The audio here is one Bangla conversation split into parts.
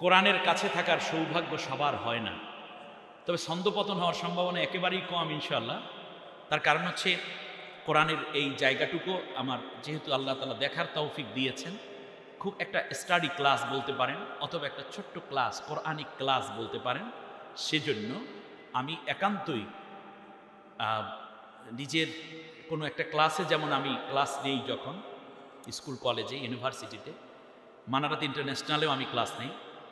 কোরআনের কাছে থাকার সৌভাগ্য সবার হয় না, তবে ছন্দপতন হওয়ার সম্ভাবনা একেবারেই কম ইনশাআল্লাহ। তার কারণ হচ্ছে কোরআনের এই জায়গাটুকু আমার যেহেতু আল্লাহ তাআলা দেখার তৌফিক দিয়েছেন, খুব একটা স্টাডি ক্লাস বলতে পারেন অথবা একটা ছোট্ট ক্লাস, কোরআনিক ক্লাস বলতে পারেন। সেজন্য আমি একান্তই নিজের কোনো একটা ক্লাসে, যেমন আমি ক্লাস নেই যখন স্কুল কলেজে ইউনিভার্সিটিতে, মানারাত ইন্টারন্যাশনালেও আমি ক্লাস নেই,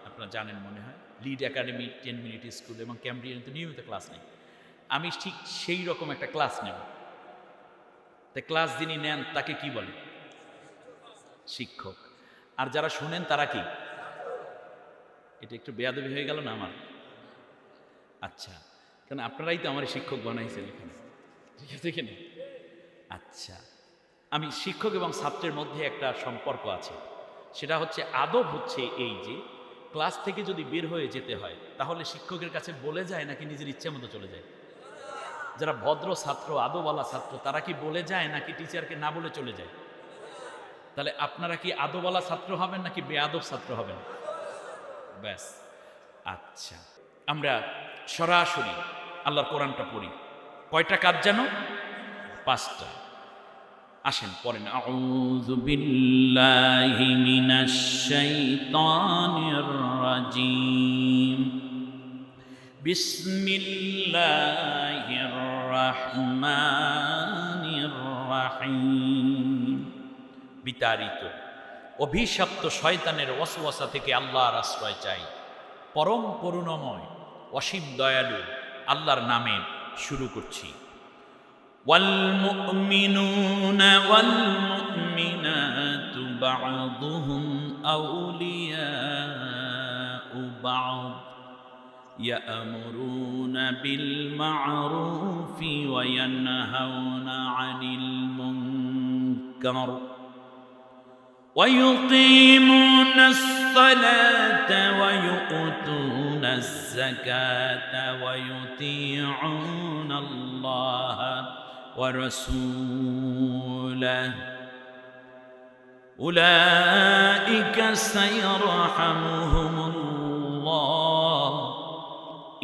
আপনারা জানেন মনে হয়, লিড একাডেমি 10 মিনিট স্কুল এবং ক্যামব্রিয়ানতে নিয়মিত ক্লাস নেই। আমি ঠিক সেই রকম একটা ক্লাস নেব। তাই ক্লাস যিনি নেন তাকে কি বলে? শিক্ষক। আর যারা শুনেন তারা কি? এটা একটু বেয়াদবি হয়ে গেল না আমার? আচ্ছা, কারণ আপনারাই তো আমার শিক্ষক বানাইছেন এখানে, ঠিক আছে কিনা? আচ্ছা, আমি শিক্ষক এবং ছাত্রের মধ্যে একটা সম্পর্ক আছে, সেটা হচ্ছে আদব হচ্ছে এই যে ক্লাস থেকে যদি বের হয়ে যেতে হয় তাহলে শিক্ষকের কাছে বলে যায় নাকি নিজের ইচ্ছে মতো চলে যায়? যারা ভদ্র ছাত্র, আদবওয়ালা ছাত্র, তারা কি বলে যায় নাকি টিচারকে না বলে চলে যায়? তাহলে আপনারা কি আদবওয়ালা ছাত্র হবেন নাকি বেআদব ছাত্র হবেন? ব্যাস। আচ্ছা, আমরা সরাসরি আল্লাহর কোরআনটা পড়ি। কয়টা কাজ জানো? 5টা। আসেন পড়েন। আউযু বিল্লাহি মিনাশ শাইতানির রাজিম। বিসমিল্লাহির রাহমানির রাহিম। বিতাড়িত অভিশপ্ত শয়তানের ওয়াসওয়াসা থেকে আল্লাহর আশ্রয় চাই। পরম করুণাময় অসীম দয়ালু আল্লাহর নামে শুরু করছি। ওয়াল মুমিনুনা ওয়াল মুমিনাতু বা'দুহুম আউলিয়াউ বা'দ ইয়া'মুরুনা বিল মা'রুফি ওয়া ইয়ানহাউনা আনিল মুনকার ويقيمون الصلاة ويؤتون الزكاة ويطيعون الله ورسوله أولئك سيرحمهم الله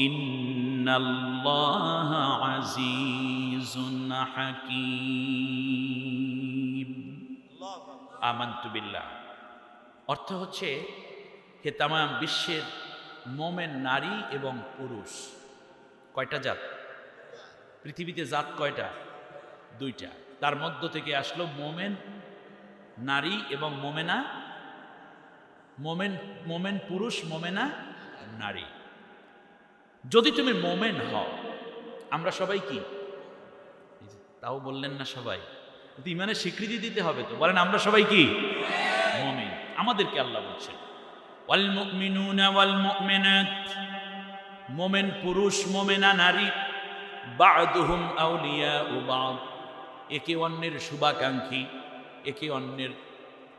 إن الله عزيز حكيم। আমানতু বিল্লাহ অর্থ হচ্ছে হে তামাম বিশ্বের মোমেন নারী এবং পুরুষ। কয়টা জাত? পৃথিবীতে জাত কয়টা? 2টা। তার মধ্য থেকে আসলো মোমেন নারী এবং মোমেনা, মোমেন পুরুষ, মোমেনা নারী। যদি তুমি মোমেন হও, আমরা সবাই কি? তাও বললেন না সবাই, ইমানের স্বীকৃতি দিতে হবে তো, বলেন আমরা সবাই কি? মুমিন। আমাদেরকে আল্লাহ বলছেন ওয়াল মুমিনুনা ওয়াল মুমিনাত, মুমিন পুরুষ মুমিনা নারী, বা'দুহুম আউলিয়াউ বা'দ, একে অন্যের শুভাকাঙ্ক্ষী, একে অন্যের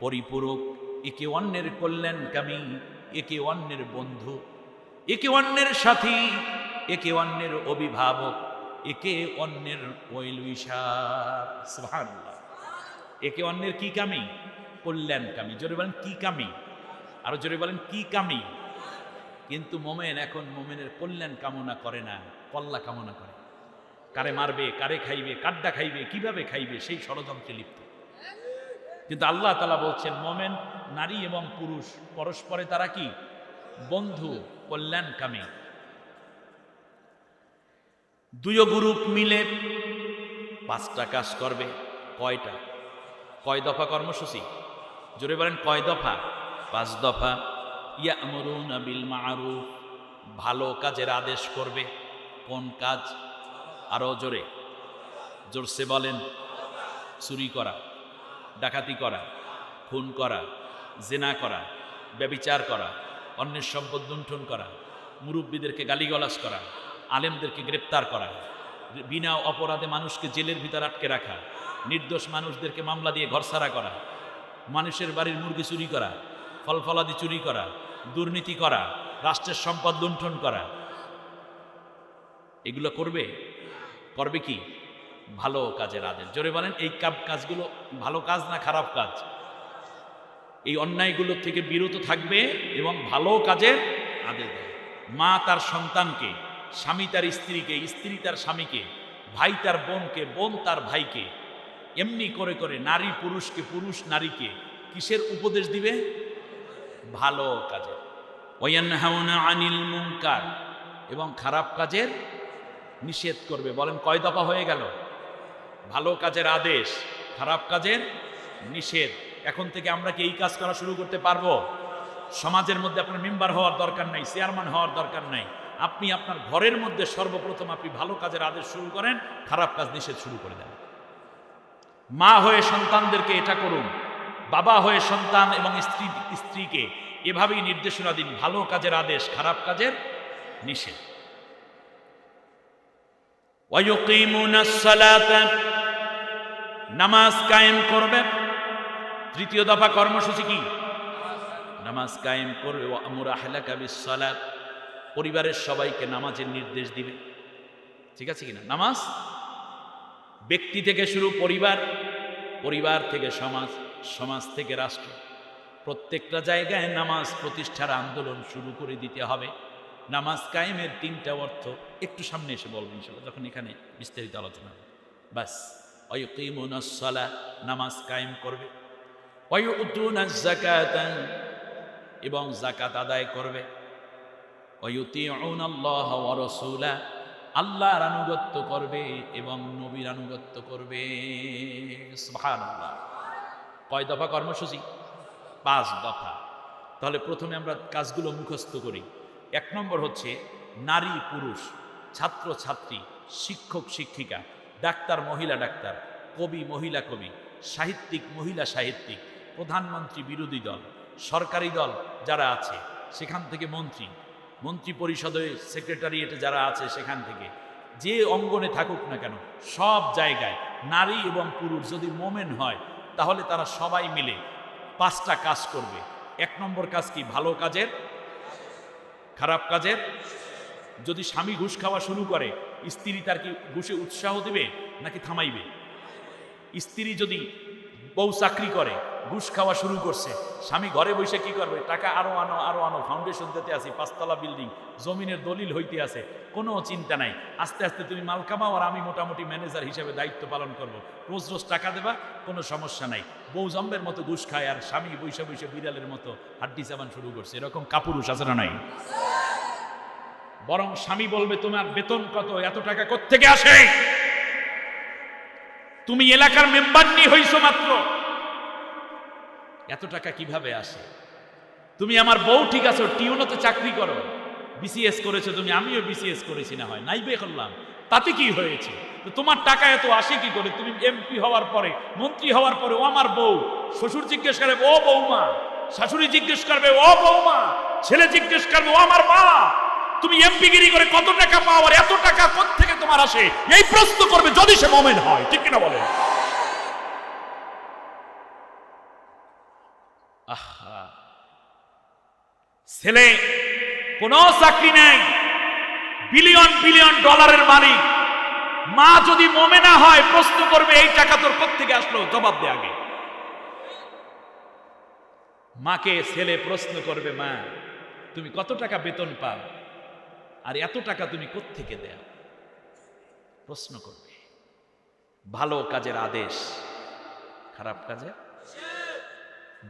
পরিপূরক, একে অন্যের কল্যাণকামী, একে অন্যের বন্ধু, একে অন্যের সাথী, একে অন্যের অভিভাবক, একে অন্যের ওয়েলউইশার। সুবহানাল্লাহ। একে অন্যের কি কামী? কল্যাণকামী। জোরে বলেন কি কামী? আরো জোরে বলেন কি কামী? কিন্তু মোমেন এখন মোমেনের কল্যাণ কামনা করে না, কল্লা কামনা করে। কারে মারবে, কারে খাইবে, কাড্ডা খাইবে, কিভাবে খাইবে, সেই ষড়যন্ত্রে লিপ্ত। কিন্তু আল্লাহ তাআলা বলছেন মোমেন নারী এবং পুরুষ পরস্পরে তারা কি? বন্ধু, কল্যাণকামী। 2 গ্রুপ মিলে 5টা কাজ করবে। কয়টা? কয় দফা কর্মসূচি? জোরে বলেন কয় দফা? 5 দফা। ইয়া'মুরুনা বিল মা'রুফ, ভালো কাজের আদেশ করবে। কোন কাজ? আরো জোরে, জোরসে বলেন। চুরি করা, ডাকাতি করা, খুন করা, জিনা করা, ব্যভিচার করা, অন্যের সম্পদ লুণ্ঠন করা, মুরব্বীদেরকে গালিগালাজ করা, আলেমদেরকে গ্রেপ্তার করা, বিনা অপরাধে মানুষকে জেলের ভিতর আটকে রাখা, নির্দোষ মানুষদেরকে মামলা দিয়ে ঘরছাড়া করা, মানুষের বাড়ির মুরগি চুরি করা, ফলফলাদি চুরি করা, দুর্নীতি করা, রাষ্ট্রের সম্পদ লুণ্ঠন করা, এগুলো করবে। করবে কি? ভালো কাজের আদেশ। জোরে বলেন এই কাজগুলো ভালো কাজ না খারাপ কাজ? এই অন্যায়গুলো থেকে বিরত থাকবে এবং ভালো কাজের আদেশ দেবে। মা তার সন্তানকে, স্বামী তার স্ত্রীকে, স্ত্রী তার স্বামীকে, ভাই তার বোনকে, বোন তার ভাইকে, এমনি করে করে নারী পুরুষকে, পুরুষ নারীকে কিসের উপদেশ দিবে? ভালো কাজের। ওয়ায়ানহাউনা আনিল মুনকার, এবং খারাপ কাজের নিষেধ করবে। বলেন কয় দফা হয়ে গেল? ভালো কাজের আদেশ, খারাপ কাজের নিষেধ। এখন থেকে আমরা কি এই কাজ করা শুরু করতে পারবো? সমাজের মধ্যে আপনার মেম্বার হওয়ার দরকার নাই, চেয়ারম্যান হওয়ার দরকার নাই। আপনি আপনার ঘরের মধ্যে সর্বপ্রথম আপনি ভালো কাজের আদেশ শুরু করেন, খারাপ কাজ নিষেধ শুরু করে দেন। মা হয়ে সন্তানদেরকে এটা করুন, বাবা হয়ে সন্তান এবং স্ত্রীকে এভাবেই নির্দেশনা দিন, ভালো কাজের আদেশ, খারাপ কাজের নিষেধ। ওয়ায়ুকিমুনাস সালাতা, নামাজ কায়েম করবে। তৃতীয় দফা কর্মসূচি কি? নামাজ কায়েম করবে। ওয়ামুর আহলাকা বিসসালাত, পরিবারের সবাইকে নামাজের নির্দেশ দিবে। ঠিক আছে কিনা? নামাজ ব্যক্তি থেকে শুরু, পরিবার, পরিবার থেকে সমাজ, সমাজ থেকে রাষ্ট্র, প্রত্যেকটা জায়গায় নামাজ প্রতিষ্ঠার আন্দোলন শুরু করে দিতে হবে। নামাজ কায়েমের তিনটা অর্থ একটু সামনে এসে বলবো ইনশাআল্লাহ, যখন এখানে বিস্তারিত আলোচনা হবে। বাস, ওয়ায়ুকিমুনাস সালাত, নামাজ কায়েম করবে। ওয়ায়ুতুনাজ যাকাত, এবং যাকাত আদায় করবে। ওয়ায়ুতিউনাল্লাহ ওয়া রাসূলা, আল্লাহর আনুগত্য করবে এবং নবীর আনুগত্য করবে। সুবহানাল্লাহ। কয় দফা কর্মসূচি? 5 দফা। তাহলে প্রথমে আমরা কাজগুলো মুখস্থ করি। 1 নম্বর হচ্ছে নারী পুরুষ, ছাত্র ছাত্রী, শিক্ষক শিক্ষিকা, ডাক্তার মহিলা ডাক্তার, কবি মহিলা কবি, সাহিত্যিক মহিলা সাহিত্যিক, প্রধানমন্ত্রী বিরোধী দল, সরকারি দল যারা আছে সেখান থেকে মন্ত্রী, মন্ত্রী পরিষদে সেক্রেটারিয়েটে যারা আছে সেখান থেকে, যে অঙ্গনে থাকুক না কেন, সব জায়গায় নারী এবং পুরুষ যদি মোমেন হয় তাহলে তারা সবাই মিলে 5টা কাজ করবে। 1 নম্বর কাজ কি? ভালো কাজের, খারাপ কাজের। যদি স্বামী ঘুষ খাওয়া শুরু করে, স্ত্রী তার কি ঘুষে উৎসাহ দিবে নাকি থামাইবে? স্ত্রী যদি বউ চাকরি করে, ঘুষ খাওয়া শুরু করছে, স্বামী ঘরে বসে কি করবে? টাকা আরো আনো, আরো আনো, ফাউন্ডেশন দিতে আসি, 5তলা বিল্ডিং, জমিনের দলিল হইতে আছে, কোনো চিন্তা নাই। আস্তে আস্তে তুমি মাল কামাও আর আমি মোটামুটি ম্যানেজার হিসেবে দায়িত্ব পালন করব। রোজ রোজ টাকা দেবা, কোনো সমস্যা নাই। বউ জম্বের মতো ঘুষ খায় আর স্বামী বৈশা বৈশা বিড়ালের মতো হাড্ডি চাবান শুরু করছে। এরকম কাপুরুষ আছে না নাই? বরং স্বামী বলবে তোমার বেতন কত, এত টাকা কোত্থেকে আসে? তুমি এলাকার মেম্বার নিয়ে হইছো মাত্র, এত টাকা কিভাবে আসে? তুমি আমার বউ ঠিক আছে, টিউনোতে চাকরি করো, বিসিএস করেছো তুমি, আমিও বিসিএস করেছি, না হয় নাই বে করলাম, তাতে কি হয়েছে? তো তোমার টাকা এত আসে কি করে? তুমি এমপি হওয়ার পরে, মন্ত্রী হওয়ার পরে, ও আমার বউ, শ্বশুর জিজ্ঞেস করবে ও বৌমা, শাশুড়ি জিজ্ঞেস করবে ও বৌমা, ছেলে জিজ্ঞেস করবে ও আমার মা, তুমি এমপিগিরি করে কত টাকা পাও আর এত টাকা কোত্থেকে তোমার আসে? এই প্রশ্ন করবে যদি সে মুমিন হয়। ঠিক কিনা বলেন? আহা, ছেলে কোনো চাকরি নেই, বিলিয়ন বিলিয়ন ডলারের মালিক, মা যদি মুমিনা হয় প্রশ্ন করবে এই টাকা তোর কোত্থেকে আসলো? জবাব দে আগে। মাকে ছেলে প্রশ্ন করবে, মা তুমি কত টাকা বেতন পাও আর এত টাকা তুমি কোত্থেকে দেও? প্রশ্ন করবে। ভালো কাজের আদেশ, খারাপ কাজে,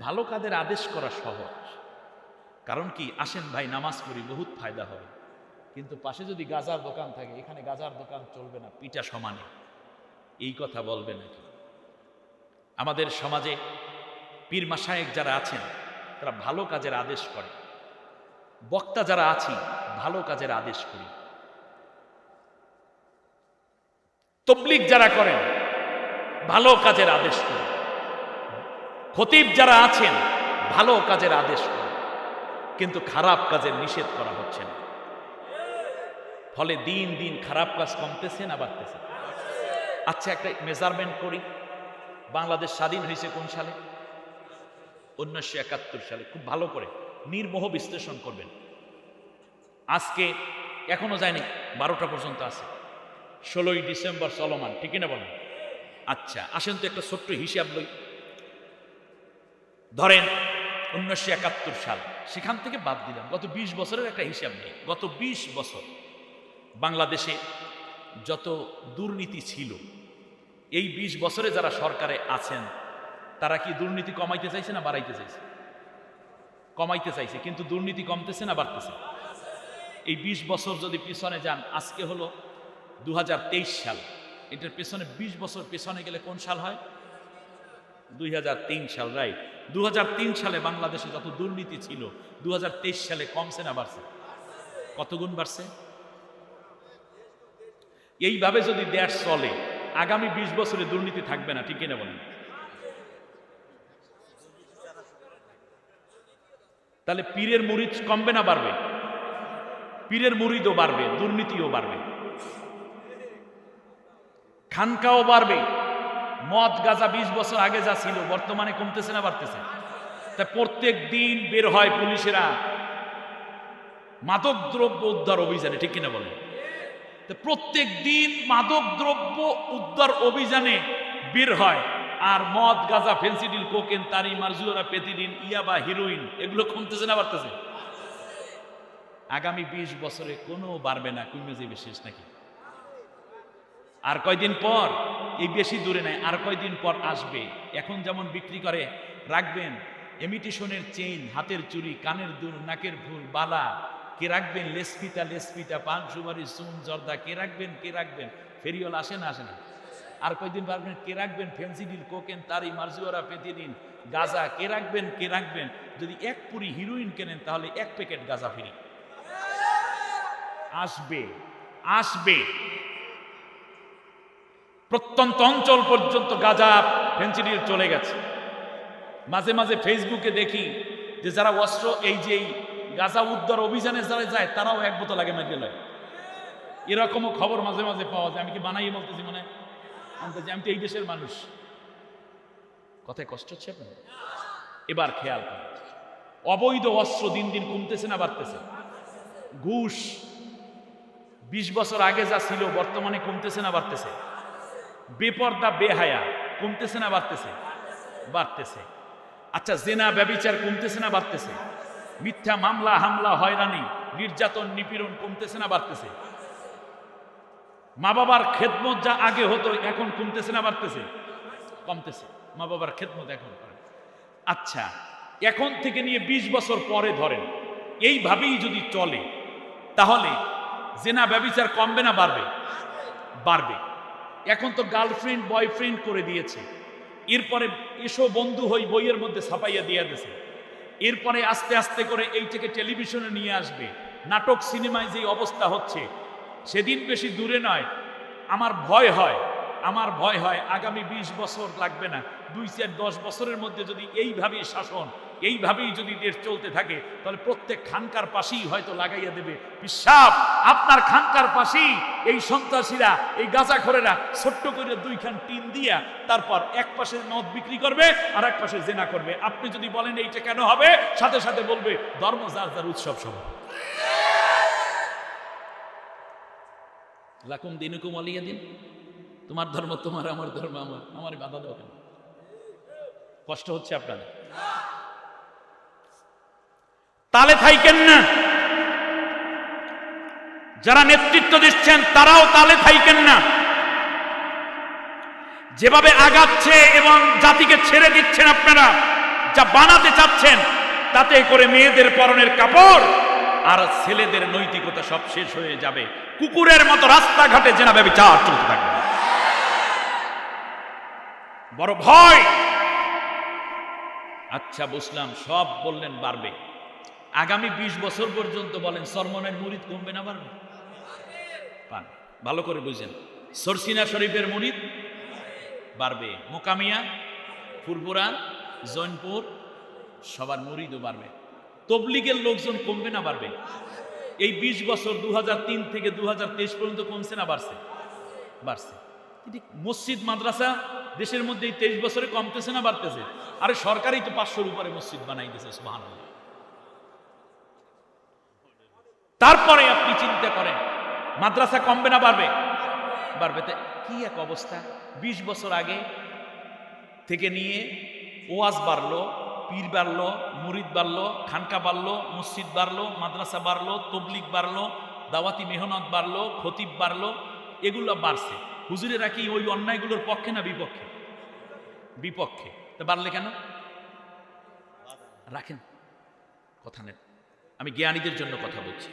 ভালো কাজের আদেশ করা সহজ। কারণ কি? আসেন ভাই নামাজ পড়ি, বহুত ফায়দা হবে। কিন্তু পাশে যদি গাজার দোকান থাকে, এখানে গাজার দোকান চলবে না, পিঠা সমানে, এই কথা বলবে নাকি? আমাদের সমাজে পীর মাশায়েখ যারা আছেন তারা ভালো কাজের আদেশ করে, বক্তা যারা আছি ভালো কাজের আদেশ করি, তাবলীগ যারা করেন ভালো কাজের আদেশ করি, খতিব যারা আছেন ভালো কাজের আদেশ করেন, কিন্তু খারাপ কাজের নিষেধ করা হচ্ছে না। ফলে দিন দিন খারাপ কাজ কমতেছে না বাড়তেছে? আচ্ছা, একটা মেজারমেন্ট করি। বাংলাদেশ স্বাধীন হয়েছে কোন সালে? 1971 সালে। খুব ভালো করে নির্মোহ বিশ্লেষণ করবেন। আজকে এখনো যায়নি, 12টা পর্যন্ত আছে, 16ই ডিসেম্বর চলমান। ঠিক না বলেন? আচ্ছা আসেন তো একটা ছোট্ট হিসাব লই। ধরেন 1971 সাল, সেখান থেকে বাদ দিলাম। গত 20 বছরের একটা হিসাব নেই। গত 20 বছর বাংলাদেশে যত দুর্নীতি ছিল, এই 20 বছরে যারা সরকারে আছেন তারা কি দুর্নীতি কমাইতে চাইছে না বাড়াইতে চাইছে? কমাইতে চাইছে, কিন্তু দুর্নীতি কমতেছে না বাড়তেছে? এই 20 বছর যদি পিছনে যান, আজকে হলো 2023 সাল, এটার পেছনে 20 বছর পেছনে গেলে কোন সাল হয়? 2003 সাল, রাইট। 2003 সালে বাংলাদেশে যত দুর্নীতি ছিল 2023 সালে কমছে না বাড়ছে? কত গুণ বাড়ছে? এইভাবে যদি দেশ চলে, আগামী 20 বছরে দুর্নীতি থাকবে না, ঠিক কিনা বলেন? তাহলে পীরের মুরিদ কমবে না বাড়বে? পীরের মুরিদও বাড়বে, দুর্নীতিও বাড়বে, খানকাও বাড়বে। মদ গাঁজা 20 বছর আগে যা ছিল বর্তমানে কমতেছে না বাড়তেছে? তা প্রত্যেক দিন বের হয় পুলিশেরা মাদক দ্রব্য উদ্ধার অভিযানে, ঠিক কিনা বলেন? প্রত্যেক দিন মাদক দ্রব্য উদ্ধার অভিযানে বের হয়, আর মদ গাঁজা ফেন্সিডিল কোকেন তারি মারজুরা পেতিডিন ইয়াবা হিরোইন এগুলো কমতেছে না বাড়তেছে? আগামী 20 বছরে কোনো বাড়বে না, কমে যাবে শেষ নাকি? আর কয়দিন পর, এই বেশি দূরে নাই, আর কয়দিন পর আসবে। এখন যেমন বিক্রি করে, রাখবেন ইমিটেশনের চেইন, হাতের চুড়ি, কানের দুল, নাকের ফুল, বালা, কে রাখবেন লেসপিতা লেসপিতা, পান সুপারি, চুন, জর্দা, কে রাখবেন কে রাখবেন? ফেরিওয়াল আসে না আসে না? আর কয়দিন পারবেন কে রাখবেন ফেন্সিডিল কোকেন তারি মারজুয়ারা পেতিডিন গাঁজা, কে রাখবেন কে রাখবেন? যদি 1 পুরি হিরোইন কেনেন তাহলে 1 প্যাকেট গাঁজা ফ্রি। আসবে আসবে, প্রত্যন্ত অঞ্চল পর্যন্ত গাঁজা ফেন্সিডিল চলে গেছে। মাঝে মাঝে ফেসবুকে দেখি যে যারা অস্ত্র, এই যে গাঁজা উদ্ধার অভিযানে যারা যায় তারাও 1 বোতল আগে মেরে লয়, এরকমও খবর মাঝে মাঝে পাওয়া যায়। আমি কি বানাইয়ে বলতেছি? মানে আমি তো এই দেশের মানুষ, কথায় কষ্ট হচ্ছে আপনার? এবার খেয়াল করেন, অবৈধ অস্ত্র দিন দিন কমতেছে না বাড়তেছে? ঘুষ 20 বছর আগে যা ছিল বর্তমানে কমতেছে না বাড়তেছে? বেপর্দা বেহায়া কমতেছে না বাড়তেছে? বাড়তেছে। আচ্ছা, জেনা ব্যভিচার কমতেছে না বাড়তেছে? মিথ্যা মামলা হামলা হয়রানি নির্যাতন নিপীড়ন কমতেছে না বাড়তেছে? মা বাবার খেদমত যা আগে হতো এখন কমতেছে না বাড়তেছে? কমতেছে। মা বাবার খেদমত এখন করেন। আচ্ছা, এখন থেকে নিয়ে 20 বছর পরে ধরেন এইভাবেই যদি চলে, তাহলে জেনা ব্যভিচার কমবে না বাড়বে? বাড়বে। এখন তো গার্লফ্রেন্ড বয়ফ্রেন্ড করে দিয়েছে, এরপরে এসো বন্ধু হই বইয়ের মধ্যে ছাপাইয়া দিয়ে দিয়েছে, এরপরে আস্তে আস্তে করে এইটাকে টেলিভিশনে নিয়ে আসবে। নাটক সিনেমায় যে অবস্থা হচ্ছে, সেদিন বেশি দূরে নয়। আমার ভয় হয় আগামী 20 বছর লাগবে না, 2-4-10 বছরের মধ্যে যদি এইভাবেই শাসন, এইভাবেই যদি দেশ চলতে থাকে, তাহলে প্রত্যেক খানকার পাশেই হয়তো লাগাইয়া দেবে পিশাব। আপনার খানকার পাশেই এই সন্ত্রাসীরা, এই গাঁজাখোরেরা ছোট্ট করে 2খান টিন দিয়া তারপর এক পাশে মদ বিক্রি করবে আর এক পাশে জেনা করবে। আপনি যদি বলেন এইটা কেন হবে, সাথে সাথে বলবে ধর্ম যার যার উৎসব সব। লাকুম দিনুকুম ওয়ালিয়া দিন, তোমার ধর্ম তোমার, আমার ধর্ম আমার, আমার বাধা দাও কেন? কষ্ট হচ্ছে আপনাদের? তালে থাইকেন না, যারা নেতৃত্ব দিচ্ছেন তারাও তালে থাইকেন না। যেভাবে আগাচ্ছে এবং জাতিকে ছেড়ে দিচ্ছেন আপনারা, যা বানাতে চাচ্ছেন, তাতে করে মেয়েদের পরনের কাপড় আর ছেলেদের নৈতিকতা সব শেষ হয়ে যাবে। কুকুরের মতো রাস্তাঘাটে জেনা ব্যভিচার চলতে থাকবে। বড় ভয়। আচ্ছা বুঝলাম, সব বললেন বাড়বে। আগামী 20 বছর পর্যন্ত বলেন সরমনের মুরিদ কমবে না বাড়বে? ভালো করে বুঝেন, সরসিনা শরীফের মুরিদ বাড়বে, মোকামিয়া, ফুরপুরা, জৈনপুর সবার মুরিদও বাড়বে। তবলিগের লোকজন কমবে না বাড়বে? এই 20 বছর 2003 থেকে 2023 পর্যন্ত কমছে না বাড়ছে? বাড়ছে। মসজিদ মাদ্রাসা দেশের মধ্যে এই 23 বছরে কমতেছে না বাড়তেছে? আরে সরকারই তো 500-র উপরে মসজিদ বানাই দিয়েছে, সুবহানাল্লাহ। তারপরে আপনি চিন্তা করেন মাদ্রাসা কমবে না বাড়বে? বাড়বে। কি এক অবস্থা! 20 বছর আগে থেকে নিয়ে ওয়াজ বাড়লো, পীর বাড়লো, মুরিদ বাড়লো, খানকা বাড়লো, মসজিদ বাড়লো, মাদ্রাসা বাড়লো, তবলিগ বাড়লো, দাওয়াতি মেহনত বাড়লো, খতিব বাড়লো, এগুলো বাড়ছে। হুজুরেরা কি ওই অন্যায়গুলোর পক্ষে না বিপক্ষে? বিপক্ষে। তা বাড়লে কেন? রাখেন, কথা নেন, আমি জ্ঞানীদের জন্য কথা বলছি।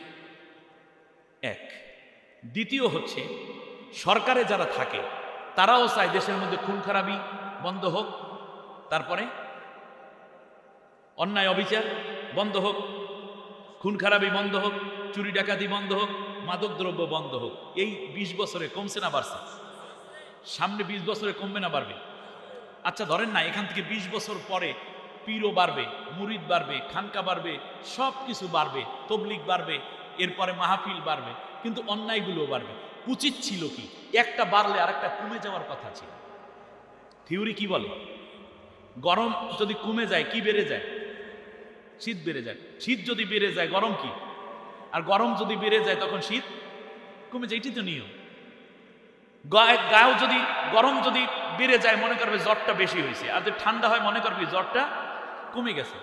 এক। দ্বিতীয় হচ্ছে, সরকারে যারা থাকে তারাও চায় দেশের মধ্যে খুন খারাপি বন্ধ হোক, তারপরে অন্যায় অবিচার বন্ধ হোক, খুন খারাপি বন্ধ হোক, চুরি ডাকাতি বন্ধ হোক, মাদকদ্রব্য বন্ধ হোক। এই 20 বছরে কমছে না বাড়ছে? সামনে 20 বছরে কমবে না বাড়বে? আচ্ছা ধরেন না, এখান থেকে 20 বছর পরে পীরও বাড়বে, মুরিদ বাড়বে, খানকা বাড়বে, সব কিছু বাড়বে, তবলিগ বাড়বে, এরপরে মাহফিল বাড়বে, কিন্তু অন্যায়গুলো বাড়বে। উচিত ছিল কি একটা বাড়লে আর একটা কমে যাওয়ার কথা ছিল। থিওরি কি বলে? গরম যদি কমে যায় কি বেড়ে যায়? শীত বেড়ে যায়। শীত যদি বেড়ে যায় গরম কি? আর গরম যদি বেড়ে যায় তখন শীত কমে যায়। এটি তো নিয়ম। গায়েও যদি গরম যদি বেড়ে যায় মনে করবে জ্বরটা বেশি হয়েছে, আর যদি ঠান্ডা হয় মনে করবে জ্বরটা কমে গেছে।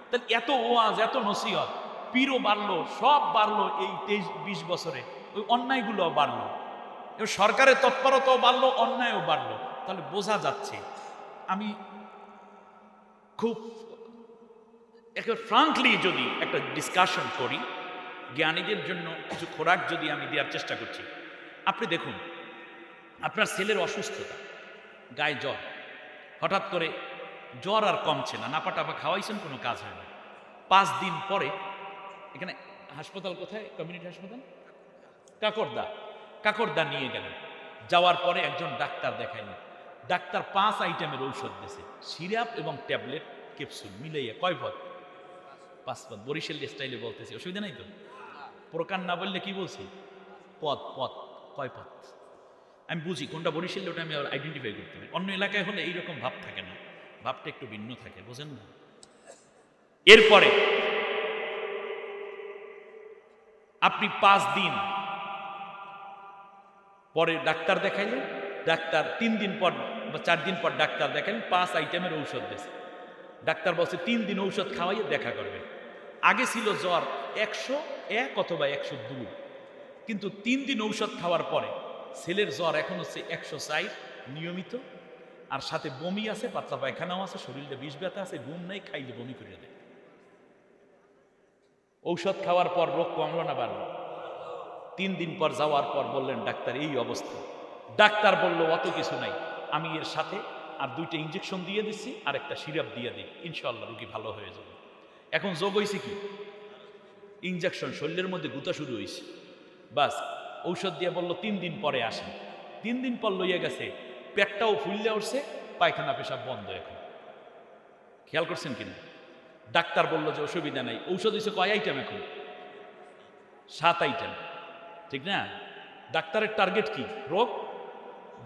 তাহলে এত ওয়াজ, এত নসিহত, পীরও বাড়লো, সব বাড়লো এই 23-20 বছরে, ওই অন্যায়গুলো বাড়লো, এবং সরকারের তৎপরতাও বাড়লো, অন্যায়ও বাড়লো। তাহলে বোঝা যাচ্ছে, আমি খুব একেবারে ফ্রাঙ্কলি যদি একটা ডিসকাশন করি, জ্ঞানীদের জন্য কিছু খোরাক যদি আমি দেওয়ার চেষ্টা করছি। আপনি দেখুন, আপনার ছেলের অসুস্থতা, গায়ে জ্বর, হঠাৎ করে জ্বর আর কমছে না, নাপা টাপা খাওয়াইছেন, কোনো কাজ হয় না। 5 দিন পরে, এখানে হাসপাতাল কোথায়? কমিউনিটি হাসপাতাল কাকরদা নিয়ে গেলেন। যাওয়ার পরে একজন ডাক্তার দেখাইলেন। ডাক্তার 5 আইটেমের ঔষধ দিয়েছে, সিরাপ এবং ট্যাবলেট ক্যাপসুল মিলাইয়া। কয় পদ? 5 পদ। বরিশাল স্টাইলে বলতেছি, অসুবিধা নাই তো? প্রকার না বললে কি বলছি? পদ। কয় পদ? আমি বুঝি কোনটা বরিশালে, ওটা আমি আইডেন্টিফাই করতে পারি। অন্য এলাকায় হলে এইরকম ভাব থাকে না, ভাবটা একটু ভিন্ন থাকে, বোঝেন না? এরপরে আপনি 5 দিন পরে ডাক্তার দেখাইলেন। ডাক্তার 3 দিন পর বা 4 দিন পর ডাক্তার দেখাইলেন, 5 আইটেমের ঔষধ দিয়েছে। ডাক্তার বলছে 3 দিন ঔষধ খাওয়াইয়ে দেখা করবে। আগে ছিল জ্বর 101 অথবা 102, কিন্তু 3 দিন ঔষধ খাওয়ার পরে ছেলের জ্বর এখন হচ্ছে 104 নিয়মিত, আর সাথে বমি আছে, পাতলা পায়খানাও আছে, শরীরে বিষ ব্যথা আছে, ঘুম নেই, খাইলে বমি করে দেয়। ঔষধ খাওয়ার পর রোগ কমলো না বাড়লো? 3 দিন পর যাওয়ার পর বললেন ডাক্তার এই অবস্থা। ডাক্তার বলল অত কিছু নাই, আমি এর সাথে আর 2টা ইঞ্জেকশন দিয়ে দিচ্ছি, আর একটা সিরাপ দিয়ে দিই, ইনশাআল্লাহ রোগী ভালো হয়ে যাবে। এখন যোগ হয়েছে কি? ইঞ্জেকশন শরীরের মধ্যে গুতা শুরু হয়েছে। বাস, ঔষধ দিয়ে বলল 3 দিন পরে আসেন। 3 দিন পর লইয়া গেছে, পেটটাও ফুললে উঠছে, পায়খানা পেশাব বন্ধ। এখন খেয়াল করছেন কিনা? ডাক্তার বলল যে অসুবিধা নাই। ঔষধ হয়েছে কয় আইটেম? এখন 7 আইটেম, ঠিক না? ডাক্তারের টার্গেট কি? রোগ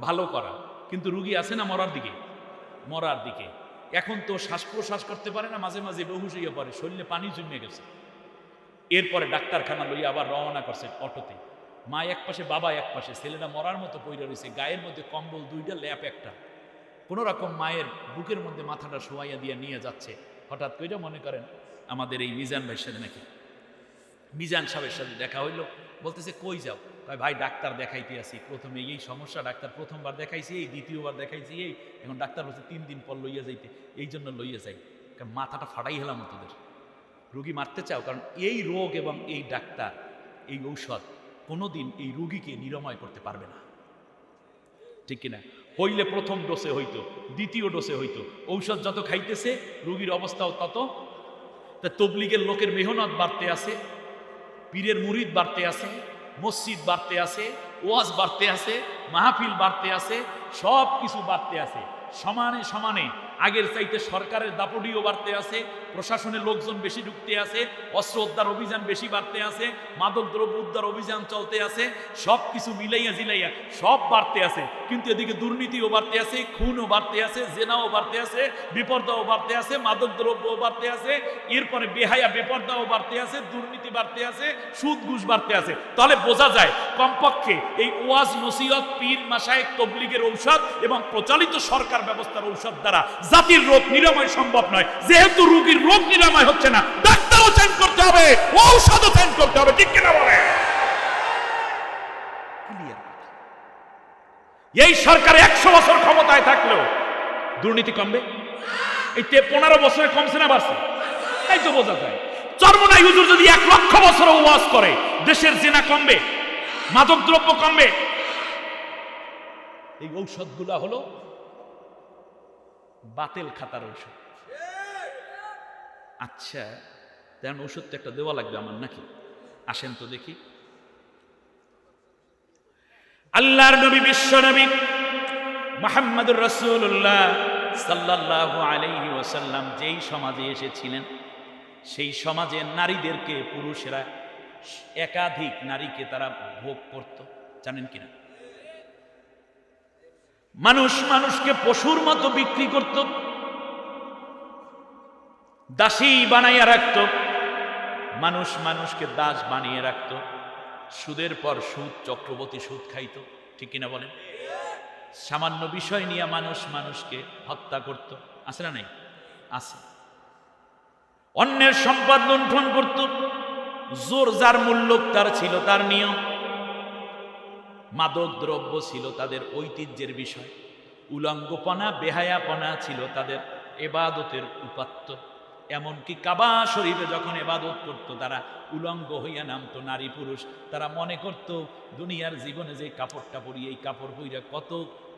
ভালো করা, কিন্তু রুগী আছে না মরার দিকে। এখন তো শ্বাস প্রশ্বাস করতে পারে না, মাঝে মাঝে বেহুশ হইয়া পড়ে, শরীরে পানি জমে গেছে। এরপরে ডাক্তারখানা লইয়া আবার রওনা করছে অটোতে। মা এক পাশে, বাবা এক পাশে, ছেলেটা মরার মতো পইরা রয়েছে, গায়ের মধ্যে কম্বল 2টা, ল্যাপ একটা। কোনো রকম মায়ের বুকের মধ্যে মাথাটা শোয়াইয়া দিয়ে নিয়ে যাচ্ছে। হঠাৎ করে মনে করেন আমাদের এই মিজান ভাইয়ের সাথে নাকি মিজান সাহেবের সাথে দেখা হইলো। বলতেছে কই যাও? ভাই ডাক্তার দেখাইতে আসি, প্রথমে এই সমস্যা, ডাক্তার প্রথমবার দেখাইছি এই, দ্বিতীয়বার দেখাইছি এই, এখন ডাক্তার বলছে 3 দিন পর লইয়া যাইতে, এই জন্য লইয়া যাই। মাথাটা ফাটাই হেলাম তোদের, রুগী মারতে চাও? কারণ এই রোগ এবং এই ডাক্তার, এই ঔষধ কোনোদিন এই রুগীকে নিরাময় করতে পারবে না, ঠিক কিনা? হইলে প্রথম ডোসে হইতো, দ্বিতীয় ডোসে হইতো। ঔষধ যত খাইতেছে রুগীর অবস্থাও তত। তা তবলিগের লোকের মেহনত বাড়তে আছে, পীরের মুরিদ বাড়তে আছে, মসজিদ বাড়তে আছে, ওয়াজ বাড়তে আছে, মাহফিল বাড়তে আছে, সব কিছু বাড়তে আছে। সমানে সমানে আগের চাইতে সরকারের দাপটিও বাড়তে আছে, প্রশাসনের লোকজন বেশি ঢুকতে আছে, অস্ত্র উদ্ধার অভিযান বেশি বাড়তে আছে, মাদক দ্রব্য উদ্ধার অভিযান চলতে আছে, সব কিছু মিলাইয়া জিলাইয়া সব বাড়তে আছে। কিন্তু এদিকে দুর্নীতিও বাড়তে আছে, খুনও বাড়তে আছে, জেনাও বাড়তে আছে, বিপর্দাও বাড়তে আছে, মাদক দ্রব্যও বাড়তে আছে, এরপরে বেহায়া বেপর্দাও বাড়তে আছে, দুর্নীতি বাড়তে আছে, সুদ ঘুষ বাড়তে আছে। তাহলে বোঝা যায় কমপক্ষে এই ওয়াজ নসিহত, পীর মাশায়েখ, তবলিগের ঔষধ এবং প্রচলিত সরকার ব্যবস্থার ঔষধ দ্বারা জাতির রোগ নিরাময় সম্ভব নয়। যেহেতু রোগীর রোগ নিরাময় হচ্ছে না, ডাক্তারও চেঞ্জ করতে হবে, ঔষধও চেঞ্জ করতে হবে, ঠিক কিনা বলে? এই সরকার 100 বছর ক্ষমতায় থাকলেও দুর্নীতি কমবে? এই 15 বছরে কমছে না বাড়ছে? তাই তো বোঝা যায়। চরমনাই হুজুর যদি 1 লক্ষ বছর ওয়াজ করে, দেশের জিনা কমবে, মাদক দ্রব্য কমবে। এই ঔষধগুলা হলো বাতিল খাতার ঔষধ। আচ্ছা, তেমন ঔষধ তো একটা দেওয়া লাগবে আমার, নাকি? আসেন তো দেখি। আল্লাহর নবী, বিশ্ব নবী মুহাম্মদুর রাসূলুল্লাহ সাল্লাল্লাহু আলাইহি ওয়াসাল্লাম যেই সমাজে এসেছিলেন, সেই সমাজে নারীদেরকে পুরুষেরা একাধিক নারীকে তারা ভোগ করত, জানেন কিনা? মানুষ মানুষকে পশুর মতো বিক্রি করত, দাসী বানাইয়া রাখত, মানুষ মানুষকে দাস বানিয়ে রাখত, সুদের পর সুদ, চক্রবর্তী সুদ খাইত, ঠিক কিনা বলেন? সামান্য বিষয় নিয়ে মানুষ মানুষকে হত্যা করত, আছে না নাই? আছে। অন্যের সম্পদ লুণ্ঠন করত, জোর যার মূল্য তার ছিল তার নিয়ম। মাদক দ্রব্য ছিল তাদের ঐতিহ্যের বিষয়, উলঙ্গপনা বেহায়াপনা ছিল তাদের এবাদতের উপাত্ত। এমনকি কাবা শরীফে যখন এবাদত করত, তারা উলঙ্গ হইয়া নামতো নারী পুরুষ। তারা মনে করত দুনিয়ার জীবনে যে কাপড়টা পরি, এই কাপড় পইরা কত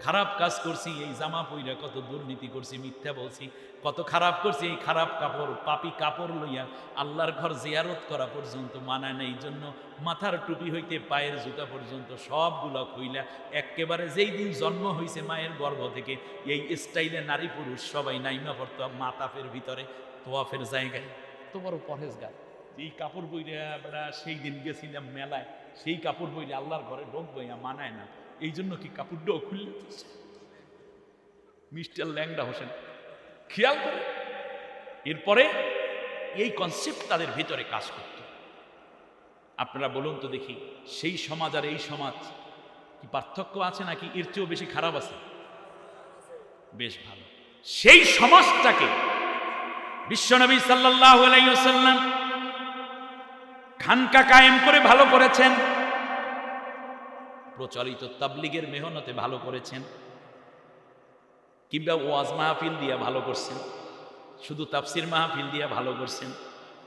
খারাপ কাজ করছি, এই জামা পইরা কত দুর্নীতি করছি, মিথ্যা বলছি, কত খারাপ করছি, এই খারাপ কাপড়, পাপি কাপড় লইয়া আল্লাহর ঘর জিয়ারত করা পর্যন্ত মানায় না। এই জন্য মাথার টুপি হইতে পায়ের জুতা পর্যন্ত সবগুলো খুইলা একেবারে যেই দিন জন্ম হয়েছে মায়ের গর্ভ থেকে, এই স্টাইলে নারী পুরুষ সবাই নাইমা পড়তো মাতাফের ভিতরে, তোয়াফের জায়গায়। তো বড় পরহেজগার, এই কাপড় বইরা আমরা সেই দিন গেছিলাম মেলায়, সেই কাপড় বইলে আল্লাহর ঘরে ঢোক বইয়া মানায় না, এই জন্য কি কাপড়টাও খুললে মিস্টার ল্যাংড়া হোসেন খেয়াল করে। এরপরে এই কনসেপ্ট তাদের ভিতরে কাজ করত। আপনারা বলুন তো দেখি, সেই সমাজ আর এই সমাজ কি পার্থক্য আছে, নাকি এর চেয়েও বেশি খারাপ আছে? বেশ ভালো। সেই সমাজটাকে বিশ্বনবী সাল্লাল্লাহু আলাইহি ওয়াসাল্লাম খানকা কায়েম করে ভালো করেছেন, প্রচলিত তাবলীগের মেহনতে ভালো করেছেন, কিংবা ওয়াজ মাহফিল দিয়া ভালো করছেন, শুধু তাফসির মাহফিল দিয়া ভালো করছেন,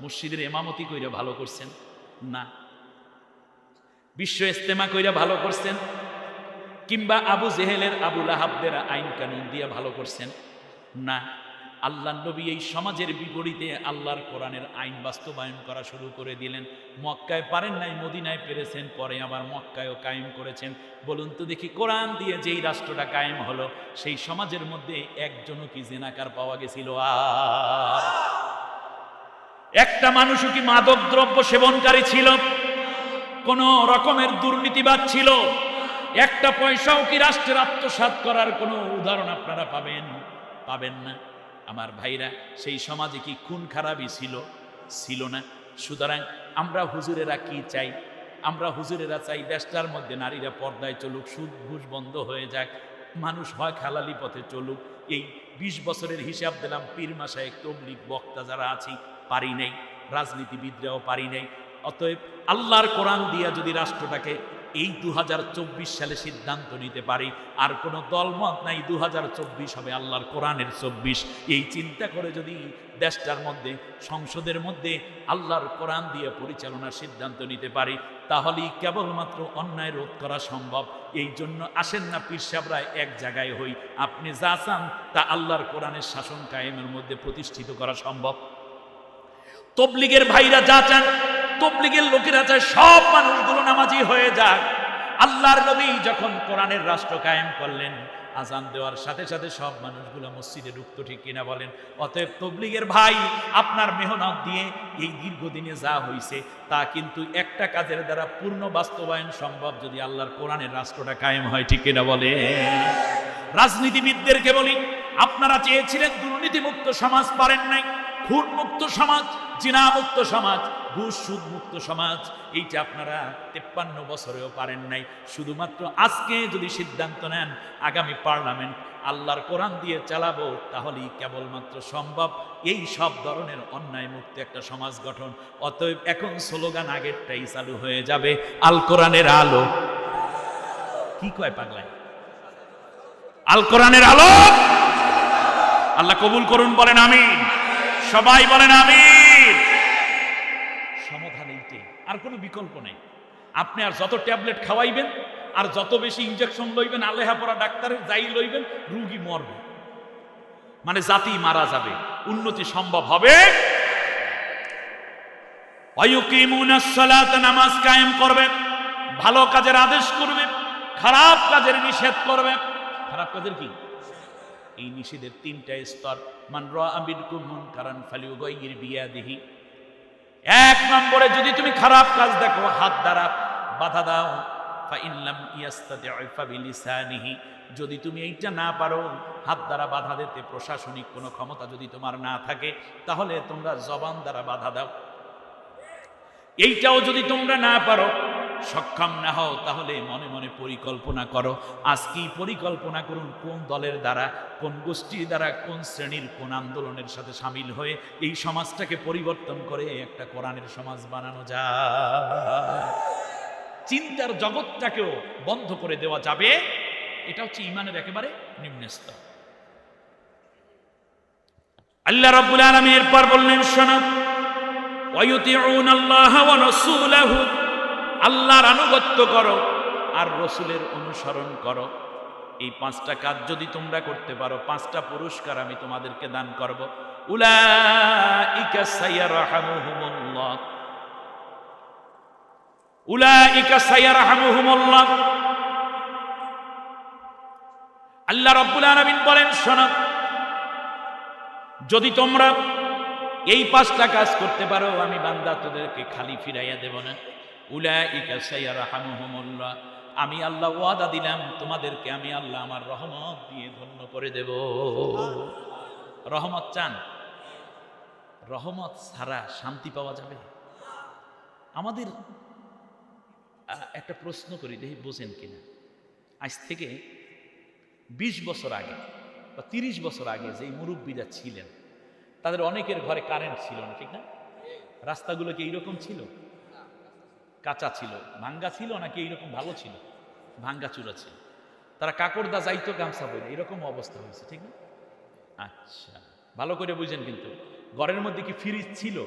মসজিদের ইমামতি কইরা ভালো করছেন না, বিশ্ব ইজতেমা কইরা ভালো করছেন, কিংবা আবু জেহেলের আবু লাহাবদের আইন কানুন দিয়া ভালো করছেন না। আল্লাহ নবী এই সমাজের বিপরীতে আল্লাহর কোরআনের আইন বাস্তবায়ন করা শুরু করে দিলেন। মক্কায় পারেন নাই, মদিনায় পেরেছেন, পরে আবার মক্কায়ও কায়েম করেছেন। বলুন তো দেখি, কোরআন দিয়ে যেই রাষ্ট্রটা কায়েম হলো, সেই সমাজের মধ্যে একজনও কি জিনাকার পাওয়া গেছিল? আর একটা মানুষও কি মাদক দ্রব্য সেবনকারী ছিল? কোন রকমের দুর্নীতিবাদ ছিল? একটা পয়সাও কি রাষ্ট্রের আত্মসাৎ করার কোনো উদাহরণ আপনারা পাবেন? পাবেন না। আমার ভাইরা, সেই সমাজে কি খুন খারাপই ছিল? ছিল না। সুতরাং আমরা হুজুরেরা কি চাই? আমরা হুজুরেরা চাই দেশটার মধ্যে নারীরা পর্দায় চলুক, সুদ ঘুষ বন্ধ হয়ে যাক, মানুষ হয় হালালি পথে চলুক। এই 20 বছরের হিসাব দিলাম, পীর মাশায়েখ তাবলীগ বক্তা যারা আছি পারি নাই, রাজনীতিবিদরাও পারি নাই। অতএব আল্লাহর কোরআন দিয়া যদি রাষ্ট্রটাকে এই 2024 সালে সিদ্ধান্ত নিতে পারি, আর কোনো দলমত নাই, 2024 হবে আল্লাহর কোরআনের 24, এই চিন্তা করে যদি দেশটার মধ্যে, সংসদের মধ্যে আল্লাহর কোরআন দিয়ে পরিচালনার সিদ্ধান্ত নিতে পারি, তাহলেই কেবলমাত্র অন্যায় রোধ করা সম্ভব। এই জন্য আসেন না পীর সাহেবরা এক জায়গায় হই, আপনি যা চান তা আল্লাহর কোরআনের শাসন কায়েমের মধ্যে প্রতিষ্ঠিত করা সম্ভব। তাবলীগের ভাইরা যা চান, তাবলীগের লোকেরা চায় সব মানুষগুলো নামাজি হয়ে যাক। আল্লাহর নবী যখন কোরআনের রাষ্ট্র কায়েম করলেন, আজান দেওয়ার সাথে সাথে সব মানুষগুলো মসজিদে ঢুকত, ঠিক কিনা বলেন? অতএব তাবলীগের ভাই, আপনার মেহনত দিয়ে এই দীর্ঘদিনে যা হয়েছে তা কিন্তু একটা কাজের দ্বারা পূর্ণ বাস্তবায়ন সম্ভব, যদি আল্লাহর কোরআনের রাষ্ট্রটা কায়েম হয়, ঠিক কিনা বলে? রাজনীতিবিদদেরকে বলি, আপনারা চেয়েছিলেন দুর্নীতিমুক্ত সমাজ, পারেন নাই। খুন মুক্ত সমাজ, জিনা মুক্ত সমাজ, ঘুষ সুদ মুক্ত সমাজ, এইটা আপনারা 53 বছরেও পারেন নাই। শুধুমাত্র আজকে যদি সিদ্ধান্ত নেন, আগামী পার্লামেন্ট আল্লাহর কোরআন দিয়ে চালাবো, তাহলেই কেবলমাত্র সম্ভব এই সব ধরনের অন্যায় মুক্ত একটা সমাজ গঠন। অতএব এখন স্লোগান আগেরটাই চালু হয়ে যাবে, আল কোরআনের আলো। কি কয় পাগলায়? আল কোরআনের আলো। আল্লাহ কবুল করুন, বলেন আমিন। সবাই বলেন আমিন। সমাধান এইটাই, আর কোনো বিকল্প নেই। আপনি আর যত ট্যাবলেট খাওয়াইবেন, আর যত বেশি ইনজেকশন লইবেন, আলেহা পড়া ডাক্তারের যাই লইবেন, রুগী মরবে, মানে জাতি মারা যাবে, উন্নতি সম্ভব হবে। ওয়ায়ুকিমুনাস সালাত, নামাজ কায়েম করবে, ভালো কাজের আদেশ করবে, খারাপ কাজের নিষেধ করবে। খারাপ কাজের কি? এই নিষেধের তিনটা স্তর। মান রাআ মিনকুম মুনকারান ফালিয়ুগাইয়ির বিয়াদিহি। এক নম্বরে, যদি তুমি খারাপ কাজ দেখো, হাত দ্বারা বাধা দাও। ফাইন লাম ইয়াস্তাতি' ফাবিলিসানিহি। যদি তুমি এইটা না পারো, হাত দ্বারা বাধা দিতে প্রশাসনিক কোনো ক্ষমতা যদি তোমার না থাকে, তাহলে তোমরা জবান দ্বারা বাধা দাও। এইটাও যদি তোমরা না পারো, সক্ষম না হও, তাহলে মনে মনে পরিকল্পনা করো। আজকেই পরিকল্পনা করুন কোন দলের দ্বারা, কোন গোষ্ঠীর দ্বারা, কোন শ্রেণীর, কোন আন্দোলনের সাথে সামিল হয়ে এই সমাজটাকে পরিবর্তন করে একটা কোরআনের সমাজ বানানো যায়। চিন্তার জগৎটাকেও বন্ধ করে দেওয়া যাবে। এটা হচ্ছে ঈমানের একেবারে নিম্ন স্তর। আল্লাহ রাব্বুল আলামিন এরপর বললেন, শোনো, ওয়ায়ুতিউনাল্লাহ ওয়া রাসূলাহু, আল্লাহর আনুগত্য করো আর রসুলের অনুসরণ করো। এই পাঁচটা কাজ যদি তোমরা করতে পারো, পাঁচটা পুরস্কার আমি তোমাদেরকে দান করব। উলাইকা সায়ারহামুহুমুল্লাহ, উলাইকা সায়ারহামুহুমুল্লাহ। আল্লাহ রাব্বুল আলামিন বলেন, শোনো, যদি তোমরা এই পাঁচটা কাজ করতে পারো, আমি বান্দা তোদেরকে খালি ফিরাইয়া দেব না। উলাইকা সায়ারহামুহুমুল্লাহ, আমি আল্লাহ ওয়াদা দিলাম তোমাদেরকে আমি আল্লাহ আমার রহমত দিয়ে ধন্য করে দেব। রহমত চান? রহমত ছাড়া শান্তি পাওয়া যাবে? আমাদের একটা প্রশ্ন করি, দেখি বোঝেন কিনা। আজ থেকে 20 বছর আগে বা 30 বছর আগে যে মুরব্বীরা ছিলেন, তাদের অনেকের ঘরে কারেন্ট ছিল না, ঠিক না? রাস্তাগুলো কি এইরকম ছিল? কাঁচা ছিল, ভাঙ্গা ছিল, নাকি এইরকম ভালো ছিল? ভাঙ্গা চূড়া ছিল। তারা কাকড়দা যাইতো গামছা বইলে, এরকম অবস্থা হয়েছে, ঠিক না? আচ্ছা, ভালো করে বুঝেন। কিন্তু ঘরের মধ্যে কি ফ্রিজ ছিল?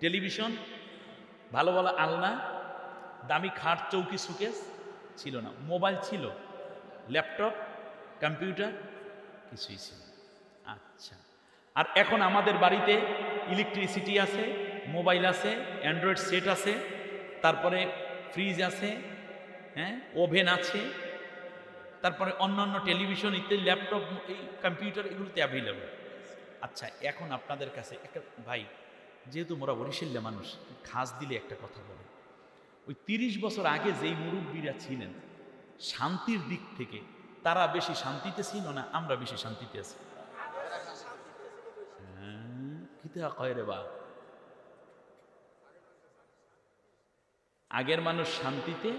টেলিভিশন, ভালো ভালো আলনা, দামি খাট, চৌকি, সুকেস ছিল না। মোবাইল ছিল, ল্যাপটপ, কম্পিউটার কিছুই ছিল। আচ্ছা, আর এখন আমাদের বাড়িতে ইলেকট্রিসিটি আছে, মোবাইল আছে, অ্যান্ড্রয়েড সেট আছে, তারপরে ফ্রিজ আছে, হ্যাঁ, ওভেন আছে, তারপরে অন্যান্য টেলিভিশন ইত্যাদি, ল্যাপটপ, এই কম্পিউটার, এগুলোতে অ্যাভেলেবল। আচ্ছা, এখন আপনাদের কাছে একটা, ভাই, যেহেতু মোরা বরিশাল্লা মানুষ, খাস দিলে একটা কথা বলে, ওই 30 বছর আগে যেই মুরব্বীরা ছিলেন, শান্তির দিক থেকে তারা বেশি শান্তিতে ছিল না আমরা বেশি শান্তিতে আছি? কয় রে বা, আগের মানুষ শান্তিতে,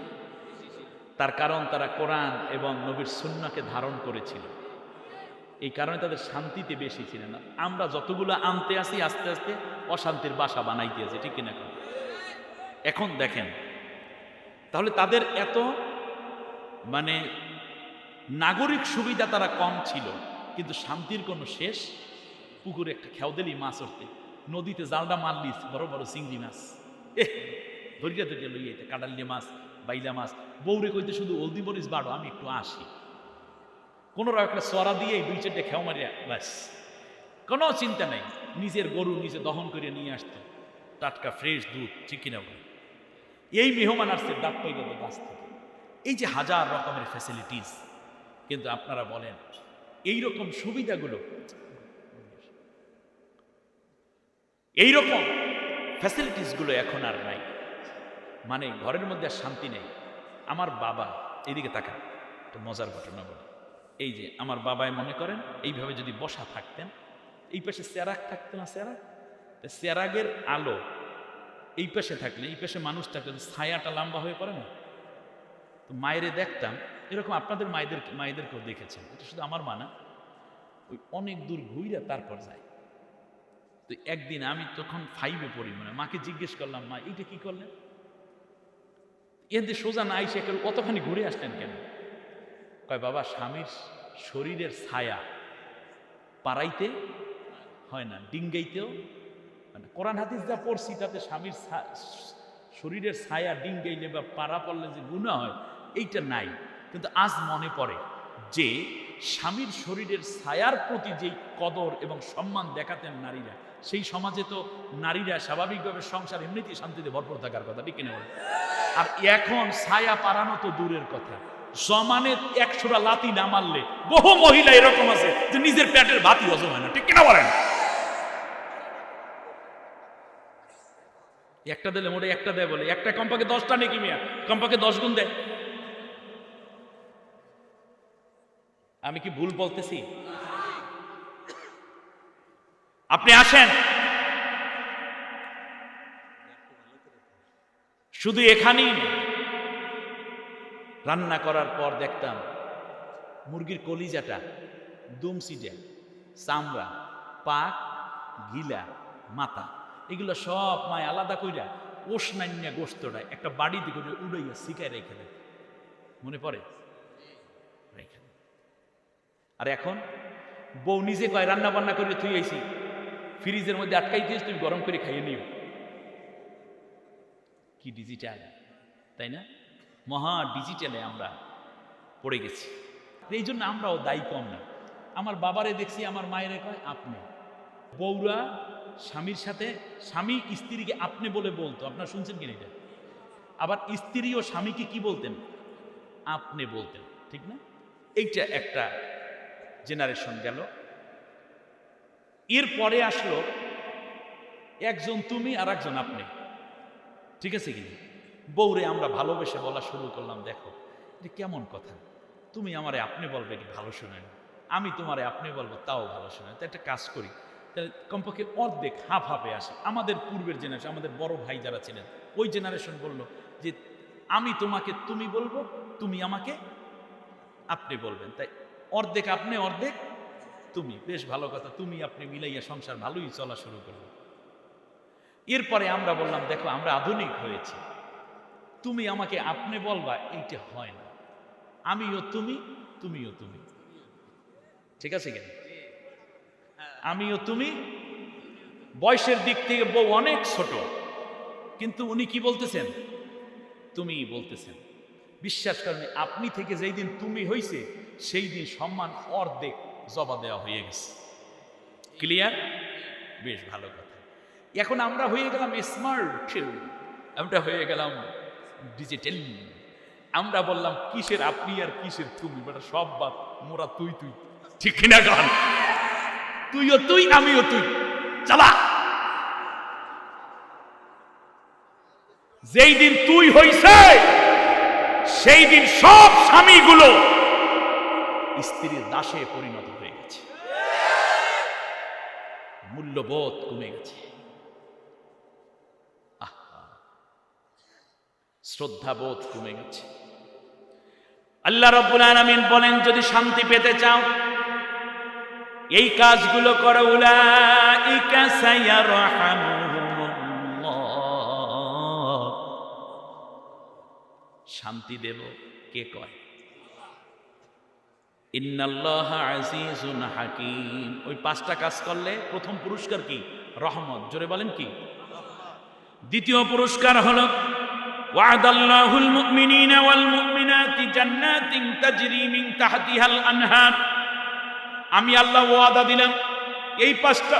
তার কারণ তারা কোরআন এবং নবীর সুন্নাহকে ধারণ করেছিল, এই কারণে তাদের শান্তিতে বেশি ছিল না। আমরা যতগুলো আনতে আসি, আস্তে আস্তে অশান্তির বাসা বানাইতে আছে, ঠিক কিনা? এখন দেখেন, তাহলে তাদের এত মানে নাগরিক সুবিধা তারা কম ছিল, কিন্তু শান্তির কোনো শেষ। পুকুরে একটা খেয়াও দিলি মাছ উঠতে, নদীতে জালটা মারলিস, বড় বড় চিংড়ি মাছ, ধরিয়া ধরিয়া লইয়া, কাটালিয়া মাছ, বাইলা মাছ, বৌরে কইতে শুধু হলদি মরিচ বাড়ো, আমি একটু আসি, কোনো একটা চড়া দিয়ে 2-4টে খেয়াও মারিয়া, ব্যাস, কোনো চিন্তা নেই। নিজের গরু নিজে দহন করে নিয়ে আসতো, টাটকা ফ্রেশ দুধ, ঠিক কিনা বলে? এই মেহমান আসছে ডাক পাই গেল গাছ থেকে। এই যে হাজার রকমের ফ্যাসিলিটিস, কিন্তু আপনারা বলেন এইরকম সুবিধাগুলো, এইরকম ফ্যাসিলিটিসগুলো এখন আর নাই। মানে ঘরের মধ্যে আর শান্তি নেই। আমার বাবা, এইদিকে তাকান, তো মজার ঘটনা বলে, এই যে আমার বাবাই মনে করেন এইভাবে যদি বসা থাকতেন, এই পাশে চেরাক থাকতো না, চেরাক, চেরাগের আলো এই পাশে থাকলে, এই পাশে মানুষ থাকলে ছায়াটা লম্বা হয়ে পড়ে না? তো মায়েরে দেখতাম, এরকম আপনাদের মায়েদেরকেও দেখেছেন, এটা শুধু আমার মানা, ওই অনেক দূর ঘুইরা তারপর যায়। তো একদিন আমি তখন 5-এ পড়ি, মানে মাকে জিজ্ঞেস করলাম, মা এইটা কি করলেন? এদের সোজা না আইসে কতখানি ঘুরে আসলেন কেন? কয়, বাবা স্বামীর শরীরের ছায়া পাড়াইতে হয় না, ডিঙ্গাইতেও মানে কোরআন হাদিস যা পড়ছি তাতে স্বামীর শরীরের ছায়া ডিঙ্গাইলে বা পাড়া পড়লে যে গুনাহ হয় এইটা নাই। কিন্তু আজ মনে পড়ে যে স্বামীর শরীরের ছায়ার প্রতি যেই কদর এবং সম্মান দেখাতেন নারীরা, সেই সমাজে তো নারীরা স্বাভাবিকভাবে সংসার এমনিতেই শান্তিতে ভরপুর থাকার কথা, ঠিক কিনা বলে? আর এখন ছায়া পারানো তো দূরের কথা, জমানে 100টা লাথি না মারলে বহু মহিলা এরকম আছে যে নিজের পেটের ভাতই হজম হয় না, ঠিক কিনা বলেন? একটা দিলে মোটে একটা দেয় বলে, একটা কমপক্ষে 10টা নাকি মিয়া, কমপক্ষে 10 গুণ দেয়। আমি কি ভুল বলতেছি? আপনি আসেন, শুধু এখানেই না, রান্না করার পর দেখতাম মুরগির কলিজাটা, দুমসিজা, চামড়া, পাক, গিলা, মাথা, এগুলো সব মায় আলাদা কইরা ওসনান্যা গোস্তটা একটা বাড়ি দিকে উড়াইয়া শিকায় রেখে দেয়। মনে পড়ে? রেখে দেয়। আর এখন বউ নিজে কয় রান্না বান্না করে থুই আইছি, ফ্রিজের মধ্যে আটকাই দিয়েছ, তুমি গরম করে খাইয়ে নিও। কি ডিজিটাল, তাই না? মহা ডিজিটালে আমরা পড়ে গেছি। এই জন্য আমরাও দায়ী কম না। আমার বাবারে দেখছি, আমার মায়েরে কয় আপনি। বউরা স্বামীর সাথে, স্বামী স্ত্রীকে আপনি বলে বলতো, আপনারা শুনছেন কিনা এটা? আবার স্ত্রীও স্বামীকে কি বলতেন? আপনি বলতেন, ঠিক না? এইটা একটা জেনারেশন গেল। এরপরে আসলো একজন তুমি আর একজন আপনি, ঠিক আছে কিনা? বউরে আমরা ভালোবেসে বলা শুরু করলাম, দেখো এটা কেমন কথা, তুমি আমারে আপনি বলবে, এটি ভালো শোনে না, আমি তোমারে আপনি বলবো, তাও ভালো শোনে না। তো একটা কাজ করি, তাহলে কমপক্ষে অর্ধেক হাফ হাফে আসি। আমাদের পূর্বের জেনারেশন, আমাদের বড় ভাই যারা ছিলেন, ওই জেনারেশন বলল যে আমি তোমাকে তুমি বলবো, তুমি আমাকে আপনি বলবেন। তাই অর্ধেক আপনি অর্ধেক তুমি, বেশ ভালো কথা, তুমি আপনি মিলাইয়া সংসার ভালোই চলা শুরু করলো। এরপরে আমরা বললাম, দেখো আমরা আধুনিক হয়েছি, তুমি আমাকে আপনি বলবা এইটা হয় না, আমিও তুমি, তুমিও তুমি, ঠিক আছে কেন? আমিও তুমি, বয়সের দিক থেকে বউ অনেক ছোট, কিন্তু উনি কি বলতেছেন? তুমি বলতেছেন। বিশ্বাস করেন, আপনি থেকে যেই দিন তুমি হইছে সেই দিন সম্মান অর্ধেক জবা দেওয়া হয়ে গেছে। ক্লিয়ার? বেশ ভালো কথা। এখন আমরা হয়ে গেলাম স্মার্ট, আমরা হয়ে গেলাম ডিজিটাল। আমরা বললাম কিসের আপনি আর কিসের তুমি, বেটা সব বাদ, মোরা তুই তুই, ঠিক কিনা গান? তুইও তুই, আমিও তুই, চালা। যেই দিন তুই হইছে সেই দিন সব স্বামীগুলো স্ত্রীর দাসে পরিণত হয়ে গেছে, মূল্যবোধ কমে গেছে, শ্রদ্ধাবোধ কমে গেছে। আল্লাহ রাব্বুল আলামিন বলেন, যদি শান্তি পেতে চাও এই কাজগুলো করো, উলাইকা সায়ারহামুহুমুল্লাহ। শান্তি দেব কে কয়? ইন্নাল্লাহা আজিজুন হাকীম। ওই 5টা কাজ করলে প্রথম পুরস্কার কি? রহমত। জোরে বলেন কি? দ্বিতীয় পুরস্কার হলো ওয়া'দাল্লাহুল মুমিনিনা ওয়াল মুমিনাতি জান্নাতিন তাজরি মিন তাহতিহাল আনহার। আমি আল্লাহ ওয়াদা দিলাম, এই 5টা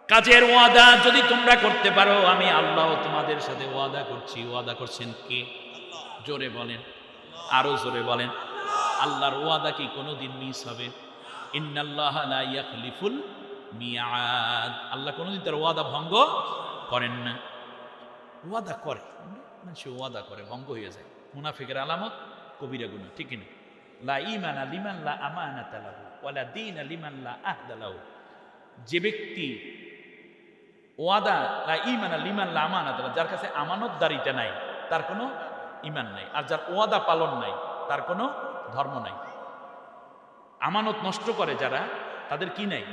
কাজের ওয়াদা যদি তোমরা করতে পারো, আমি আল্লাহ তোমাদের সাথে ওয়াদা করছি। ওয়াদা করছেন কে? জোরে বলেন, আরো জোরে বলেন। আল্লাহর ওয়াদা কি কোনোদিন মিস হবে? ইন্নাল্লাহা লা ইয়াখলিফুল মিয়াদ। আল্লাহ কোনোদিন তার ওয়াদা ভঙ্গ করেন না। ওয়াদা করে, মানুষ ওয়াদা করে, ভঙ্গ হয়ে যায়। মুনাফিকের আলামত কবিরা গুনাহ, ঠিক না? লা ঈমানা লিমান লা আমানাতা লাহু ওয়া লা দীনা লিমান লা আহদা লাহু। যে ব্যক্তি ওয়াদা, লা ঈমানা লিমান লা আমানাতা লাহু, যার কাছে আমানতদারিতা নাই, তার কোনো ঈমান নাই। আর যার ওয়াদা পালন নাই তার কোনো ধর্ম নাই। আমানত নষ্ট করে যারা, তাদের কি নাই?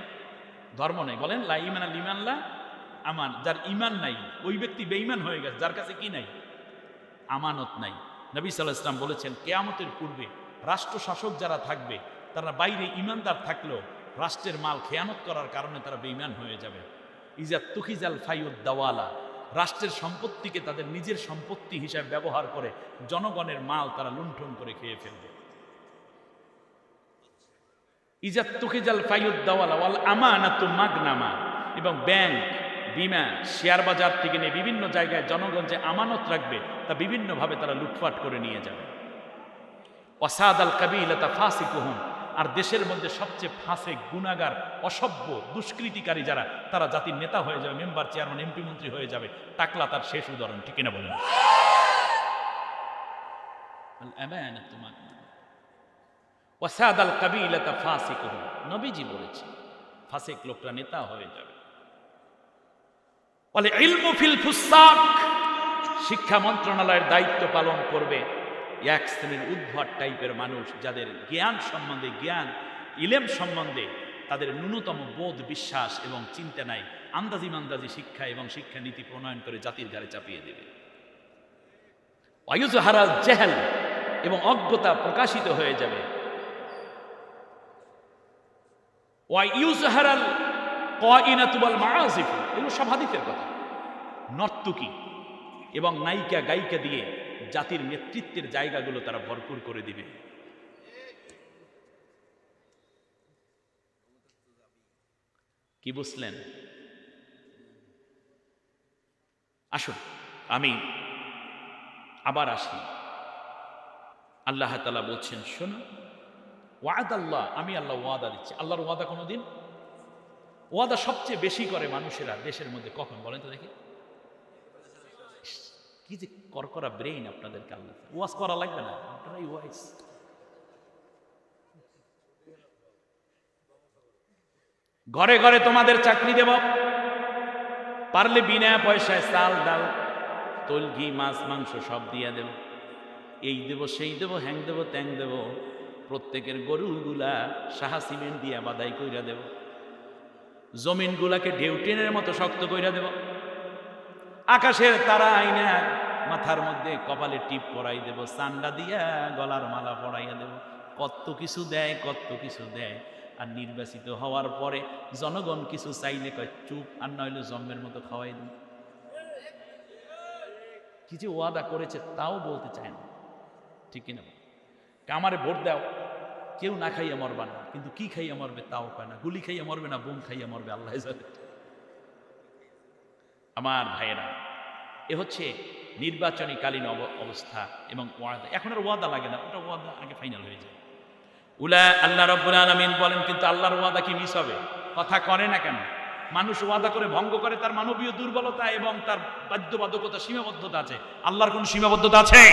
ধর্ম নাই। বলেন লা ঈমানা লিমান লা আমান। যার ঈমান নাই ওই ব্যক্তি বেঈমান হয়ে গেছে, যার কাছে কি নাই? আমানত নাই। নবী সাল্লাল্লাহু আলাইহি ওয়াসাল্লাম বলেছেন কিয়ামতের পূর্বে রাষ্ট্র শাসক যারা থাকবে তারা বাইরে ঈমানদার থাকলেও রাষ্ট্রের মাল খেয়ানত করার কারণে তারা বেঈমান হয়ে যাবে। ইজা তুখিজাল ফাইউদ দাওয়ালা, রাষ্ট্রের সম্পত্তিকে তাদের নিজের সম্পত্তি হিসাবে ব্যবহার করে জনগণের মাল তারা লুণ্ঠন করে খেয়ে ফেলবে। ইজা তুখিজাল ফাইউদ দাওয়ালা ওয়াল আমানাতু মাগনামা, এবং ব্যাংক, বিমা, শেয়ার বাজার থেকে নিয়ে বিভিন্ন জায়গায় জনগণ যে আমানত রাখবে তা বিভিন্নভাবে তারা লুটপাট করে নিয়ে যাবে। ওয়াসাদ আল কাবিলাতা ফাসিকুহুম, আর দেশের মধ্যে সবচেয়ে ফাসিক, গুনাহগার, অসভ্য, দুষ্কৃতিকারী যারা, তারা জাতির নেতা হয়ে যাবে, মেম্বার, চেয়ারম্যান, এমপি, মন্ত্রী হয়ে যাবে। টাকলা তার শেষ উদাহরণ, ঠিক কিনা বলেন? ওয়াসাদ আল কাবিলাতা ফাসিকুহুম, নবীজি বলেছে ফাসিক লোকরা নেতা হয়ে যাবে। বলে ইলমু ফিল ফুসাক, শিক্ষা মন্ত্রণালয়ের দায়িত্ব পালন করবে এক শ্রেণীর উদ্ভট টাইপের মানুষ, যাদের জ্ঞান সম্বন্ধে, জ্ঞান ইলেম সম্বন্ধে তাদের ন্যূনতম বোধ, বিশ্বাস এবং চিন্তা নাই। আন্দাজি মান্দাজি শিক্ষা এবং শিক্ষানীতি প্রণয়ন করে জাতির ঘাড়ে চাপিয়ে দেবে। ওয়ায়ুজহারাল জাহল, এবং অজ্ঞতা প্রকাশিত হয়ে যাবে। ওয়ায়ুজহারাল কায়িনাতু ওয়াল মাআজিফ, এগুলো সব হাদিসের কথা। নর্তকী এবং নায়িকা গায়িকা দিয়ে জাতির নেতৃত্বের জায়গাগুলো তারা ভরপুর করে দিবে। কি বুঝলেন? আসুন আমি আবার আসি। আল্লাহ তাআলা বলছেন, শোনো, ওয়াদাল্লাহ, আমি আল্লাহ ওয়াদা দিচ্ছি। আল্লাহর ওয়াদা কোনোদিন, ওয়াদা সবচেয়ে বেশি করে মানুষেরা দেশের মধ্যে কখন বলেন তো দেখি? কি যে করকরা ব্রেইন আপনাদেরকে, আল্লাহ ওয়াজ করা লাগবে না, আপনারাই ওয়াইজ। ঘরে ঘরে তোমাদের চাকরি দেব, পারলে বিনা পয়সায় চাল, ডাল, তৈল, ঘি, মাছ, মাংস সব দিয়ে দেব। এই দেব, সেই দেব, হ্যাং দেব, ত্যাং দেব। প্রত্যেকের গরুগুলা সাহা সিমেন্ট দিয়ে বাদাই কইরা দেব। জমিনগুলাকে ঢেউটেনের মতো শক্ত কইরা দেব। আকাশের তারা আইনা মাথার মধ্যে কপালে টিপ পরাই দেব। চান্ডা দিয়া গলার মালা পরাইয়া দেব। কত কিছু দেয়, কত কিছু দেয়। আর নির্বাচিত হওয়ার পরে জনগণ কিছু চাইলে কয় চুপ, আর নইলে জন্মের মতো খাওয়াই দেব। কি যে ওয়াদা করেছে তাও বলতে চায় না, ঠিক কিনা? আমারে ভোট দাও, কেউ না খাইয়া মরবা না, কিন্তু কি খাইয়া মরবে তাও কয় না। গুলি খাইয়া মরবে না বোম খাইয়া মরবে, আল্লাহ জানে। আমার ভাইয়েরা, এ হচ্ছে নির্বাচনীকালীন অবস্থা এবং ওয়াদা। এখন আর ওয়াদা লাগে না, ওটা ওয়াদা আগে ফাইনাল হয়ে যায়। উলা আল্লাহ রাব্বুল আলামিন বলেন, কিন্তু আল্লাহর ওয়াদা কি মিস হবে? কথা করে না কেন? মানুষ ওয়াদা করে ভঙ্গ করে, তার মানবীয় দুর্বলতা এবং তার বাধ্যবাধকতা, সীমাবদ্ধতা আছে। আল্লাহর কোন সীমাবদ্ধতা আছে?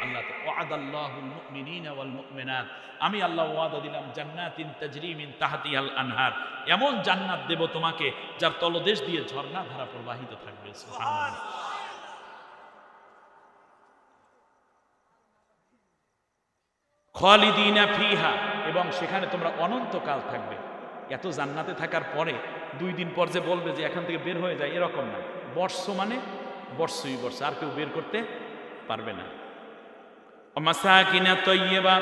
আল্লাহ তো ওয়াদাল্লাহুল মুমিনিনা ওয়াল মুমিনাত, আমি আল্লাহ ওয়াদা দিলাম জান্নাতিন তাজরি মিন তাহতিহাল আনহার, এমন জান্নাত দেব তোমাকে যার তলদেশ দিয়ে ঝর্ণা ধারা প্রবাহিত থাকবে। সুবহানাল্লাহ। খালিদিনা ফিহা, এবং সেখানে তোমরা অনন্তকাল থাকবে। এত জান্নাতে থাকার পরে 2 দিন পর যে বলবে যে এখান থেকে বের হয়ে যায়, এরকম না। বর্ষ মানে বর্ষই বর্ষ, আর কেউ বের করতে পারবে না। মাসাকিনা তাইয়্যিবা,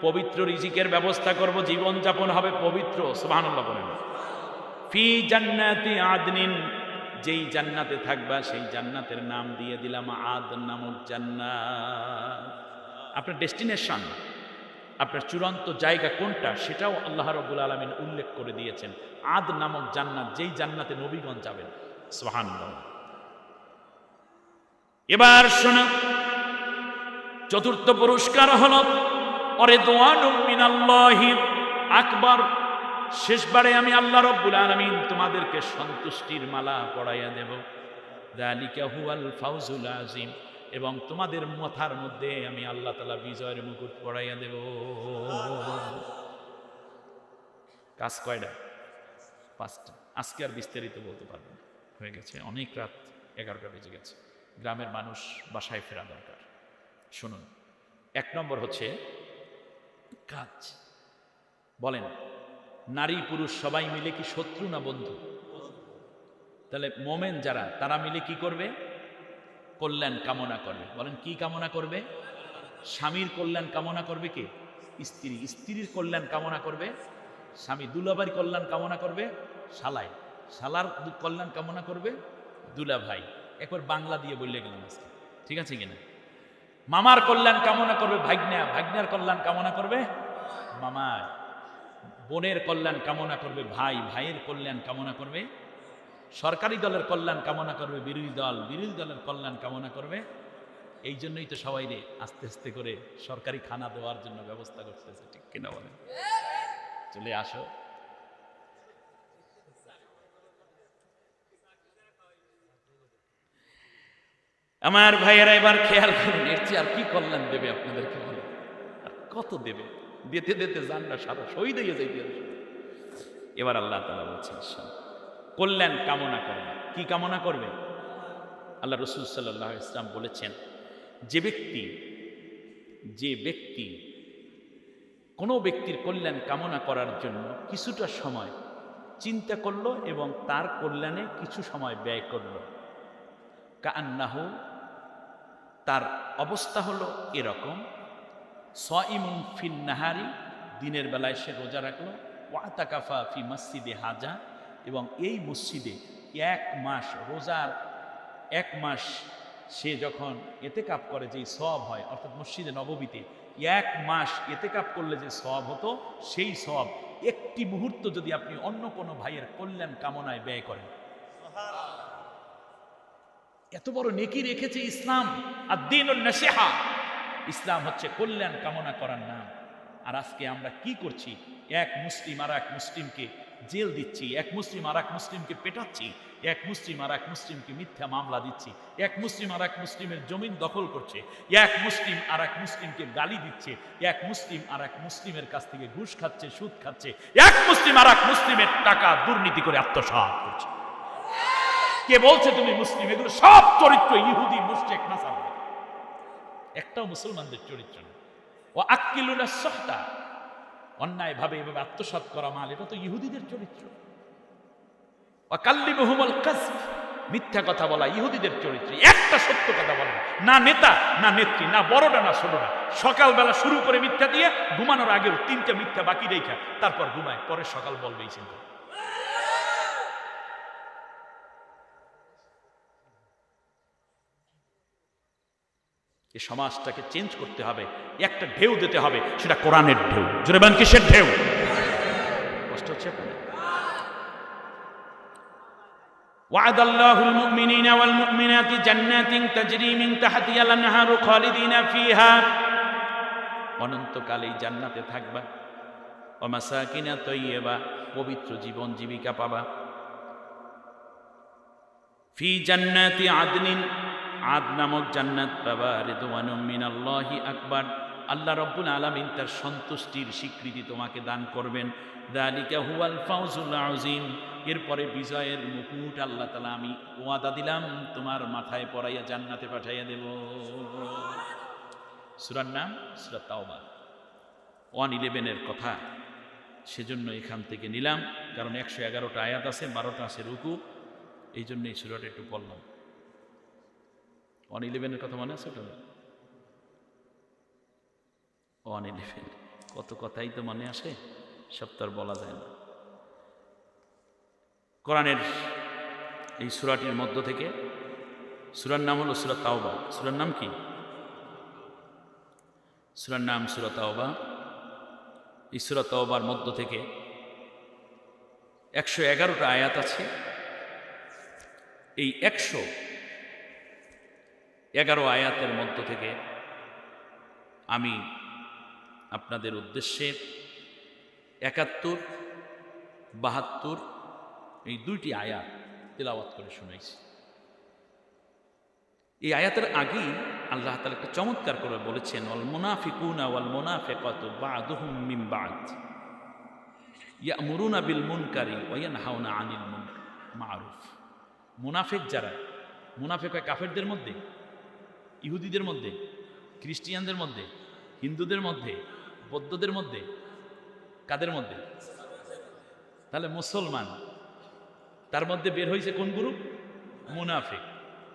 পবিত্র রিজিকের ব্যবস্থা করব, জীবন যাপন হবে পবিত্র। সুবহানাল্লাহ বলেন। ফি জান্নাতি আদনিন, যেই জান্নাতে থাকবা সেই জান্নাতের নাম দিয়ে দিলাম আদ নামক জান্নাত। আপনার ডেস্টিনেশন, আপনার চূড়ান্ত জায়গা কোনটা সেটাও আল্লাহ রাব্বুল আলামিন উল্লেখ করে দিয়েছেন। আদ নামক জান্নাত, যেই জান্নাতে নবীগণ যাবেন। সুবহানাল্লাহ। এবার শোনো, চতুর্থ পুরস্কার হলো রিদওয়ানুম মিনাল্লাহি আকবার। শেষবারে আমি আল্লাহ রাব্বুল আলামিন তোমাদেরকে সন্তুষ্টির মালা পরাইয়া দেব। যালিকা হুয়াল ফাউজুল আযীম, এবং তোমাদের মাথার মধ্যে আমি আল্লাহ তাআলা বিজয়ের মুকুট পরাইয়া দেব। কাজ কয়টা? 5টা। আজকে আর বিস্তারিত বলতে পারবো না, হয়ে গেছে অনেক রাত, 11টা বেজে গেছে। গ্রামের মানুষ বাসায় ফেরা দরকার। শুনুন, 1 নম্বর হচ্ছে কাজ। বলেন, নারী পুরুষ সবাই মিলে কি শত্রু না বন্ধু? তাহলে মোমেন যারা, তারা মিলে কি করবে? কল্যাণ কামনা করবে। বলেন, কি কামনা করবে? স্বামীর কল্যাণ কামনা করবে কে? স্ত্রী। স্ত্রীর কল্যাণ কামনা করবে স্বামী। দুলাভাইয়ের কল্যাণ কামনা করবে শালাই। শালার কল্যাণ কামনা করবে দুলাভাই। একবার বাংলা দিয়ে বললে গেলাম আজকে, ঠিক আছে কিনা? মামার কল্যাণ কামনা করবে ভাগ্না। ভাগ্নার কল্যাণ কামনা করবে মামার। বোনের কল্যাণ কামনা করবে ভাই। ভাইয়ের কল্যাণ কামনা করবে। সরকারি দলের কল্যাণ কামনা করবে বিরোধী দল। বিরোধী দলের কল্যাণ কামনা করবে। এই জন্যই তো সবাই রে আস্তে আস্তে করে সরকারি খানা দেওয়ার জন্য ব্যবস্থা করতেছে, ঠিক কিনা বলেন? চলে আসো। আমার ভাইয়েরা এবার খেয়াল করুন, এর চেয়ে আর কি কল্যাণ দেবে আপনাদেরকে? বলে আর কত দেবে? দিতে দিতে জানটা সারা শহীদ হয়ে যাইতে। এবার আল্লাহ তাআলা বলছেন কল্যাণ কামনা করবে। কি কামনা করবে? আল্লাহ রাসূল সাল্লাল্লাহু আলাইহি ওয়াসাল্লাম বলেছেন, যে ব্যক্তি কোনো ব্যক্তির কল্যাণ কামনা করার জন্য কিছুটা সময় চিন্তা করলো এবং তার কল্যাণে কিছু সময় ব্যয় করলো, কাআন্নাহু, তার অবস্থা হলো এরকম, সাইমুন ফিন নাহারি, দিনের বেলায় সে রোজা রাখলো, ওয়াতাকাফা ফি মসজিদে হাজা, এবং এই মসজিদে 1 মাস রোজার 1 মাস সে যখন এতেকাপ করে যে সওয়াব হয়, অর্থাৎ মসজিদে নববীতে 1 মাস এতেকাপ করলে যে সওয়াব হতো, সেই সওয়াব একটি মুহূর্ত যদি আপনি অন্য কোনো ভাইয়ের কল্যাণ কামনায় ব্যয় করেন। এত বড় নেকি রেখেছে ইসলাম। আদ-দীনুন নাসিহা। ইসলাম হচ্ছে কল্যাণ কামনা করার নাম। আর আজকে আমরা কি করছি? এক মুসলিম আর এক মুসলিমকে জেল দিচ্ছি, এক মুসলিম আর এক মুসলিমকে পেটাচ্ছি, এক মুসলিম আর এক মুসলিমকে মিথ্যা মামলা দিচ্ছি, এক মুসলিম আর এক মুসলিমের জমিন দখল করছে, এক মুসলিম আর এক মুসলিমকে গালি দিচ্ছে, এক মুসলিম আর এক মুসলিমের কাছ থেকে ঘুষ খাচ্ছে, সুদ খাচ্ছে, এক মুসলিম আর এক মুসলিমের টাকা দুর্নীতি করে আত্মসাৎ করছে। কে বলছে তুমি মুসলিম? এগুলো সব চরিত্র ইহুদি, মুশরিক, নাসারা। একটাও মুসলমানদের চরিত্র না। ও আক্কিলুনা সুহতা, অন্যায় ভাবে এভাবে আত্মসাৎ করা মাল, এটা তো ইহুদিদের চরিত্র। ও কাল্লিমুহুমুল কাযব, মিথ্যা কথা বলা ইহুদিদের চরিত্র। একটা সত্য কথা বলা না, নেতা না নেত্রী, না বড়টা না ছোটটা। সকালবেলা শুরু করে মিথ্যা দিয়ে ঘুমানোর আগেও 3টে মিথ্যা বাকি রেখা তারপর ঘুমায়, পরে সকাল বলবে এই চিন্তা। এই সমাজটাকে চেঞ্জ করতে হবে, একটা ঢেউ দিতে হবে, সেটা কোরআনের ঢেউ। জোরে বলেন, কিসের ঢেউ? কষ্ট হচ্ছে আপনাদের? ওয়াদাল্লাহুল মুমিনিনা ওয়াল মুমিনাতি জান্নাতিন তাজরি মিন তাহতিহাল আনহারু খালিদিনা ফিহা, অনন্তকাল এই জান্নাতে থাকবা। ওয়া মাসাকিনা তাইয়্যিবা, পবিত্র জীবন জীবিকা পাবা। ফি জান্নাতি আদনিন, আদ নামক জান্নাত পাবা। রিদওয়ানুম মিনাল্লাহি আকবার, আল্লাহ রাব্বুল আলামিন তার সন্তুষ্টির স্বীকৃতি তোমাকে দান করবেন। যালিকা হুয়াল ফাউজুল আযীম, এরপরে বিজয়ের মুকুট আল্লাহ তাআলা আমি ওয়াদা দিলাম তোমার মাথায় পরাইয়া জান্নাতে পাঠাইয়া দেব। সূরার নাম সূরা তাওবা, 111 কথা, সেজন্য এখান থেকে নিলাম, কারণ 111টা আয়াত আছে, 12টা আছে রুকু, এই জন্য এই সূরাটা একটু পড়লাম। 111 কথা মনে আছে? ওটা 111 কত কথাই তো মনে আসে, সব তো আর বলা যায় না। কোরআনের এই সূরাটির মধ্য থেকে, সূরার নাম হলো সূরা তাওবা। সূরার নাম কি? সূরার নাম সূরা তাওবা। এই সূরা তাওবার মধ্য থেকে 111টা আয়াত আছে। এই 111 আয়াতের মধ্য থেকে আমি আপনাদের উদ্দেশ্যে 71, 72 এই 2টি আয়াত তেলাওয়াত করে শোনাইছি। এই আয়াতের আগেই আল্লাহ তাআলা একটা চমৎকার করে বলেছেন, ওয়াল মুনাফিকুনা ওয়াল মুনাফিকাতু বা'দুহুম মিন বা'দ ইয়া'মুরুনা বিল মুনকারি ওয়া ইয়ানহাউনা আনিল মা'রুফ। মুনাফিক যারা মুনাফিক হয় কাফেরদের মধ্যে, ইহুদিদের মধ্যে, খ্রিস্টিয়ানদের মধ্যে, হিন্দুদের মধ্যে, বৌদ্ধদের মধ্যে, কাদের মধ্যে? তাহলে মুসলমান, তার মধ্যে বের হয়েছে কোন গ্রুপ? মুনাফিক।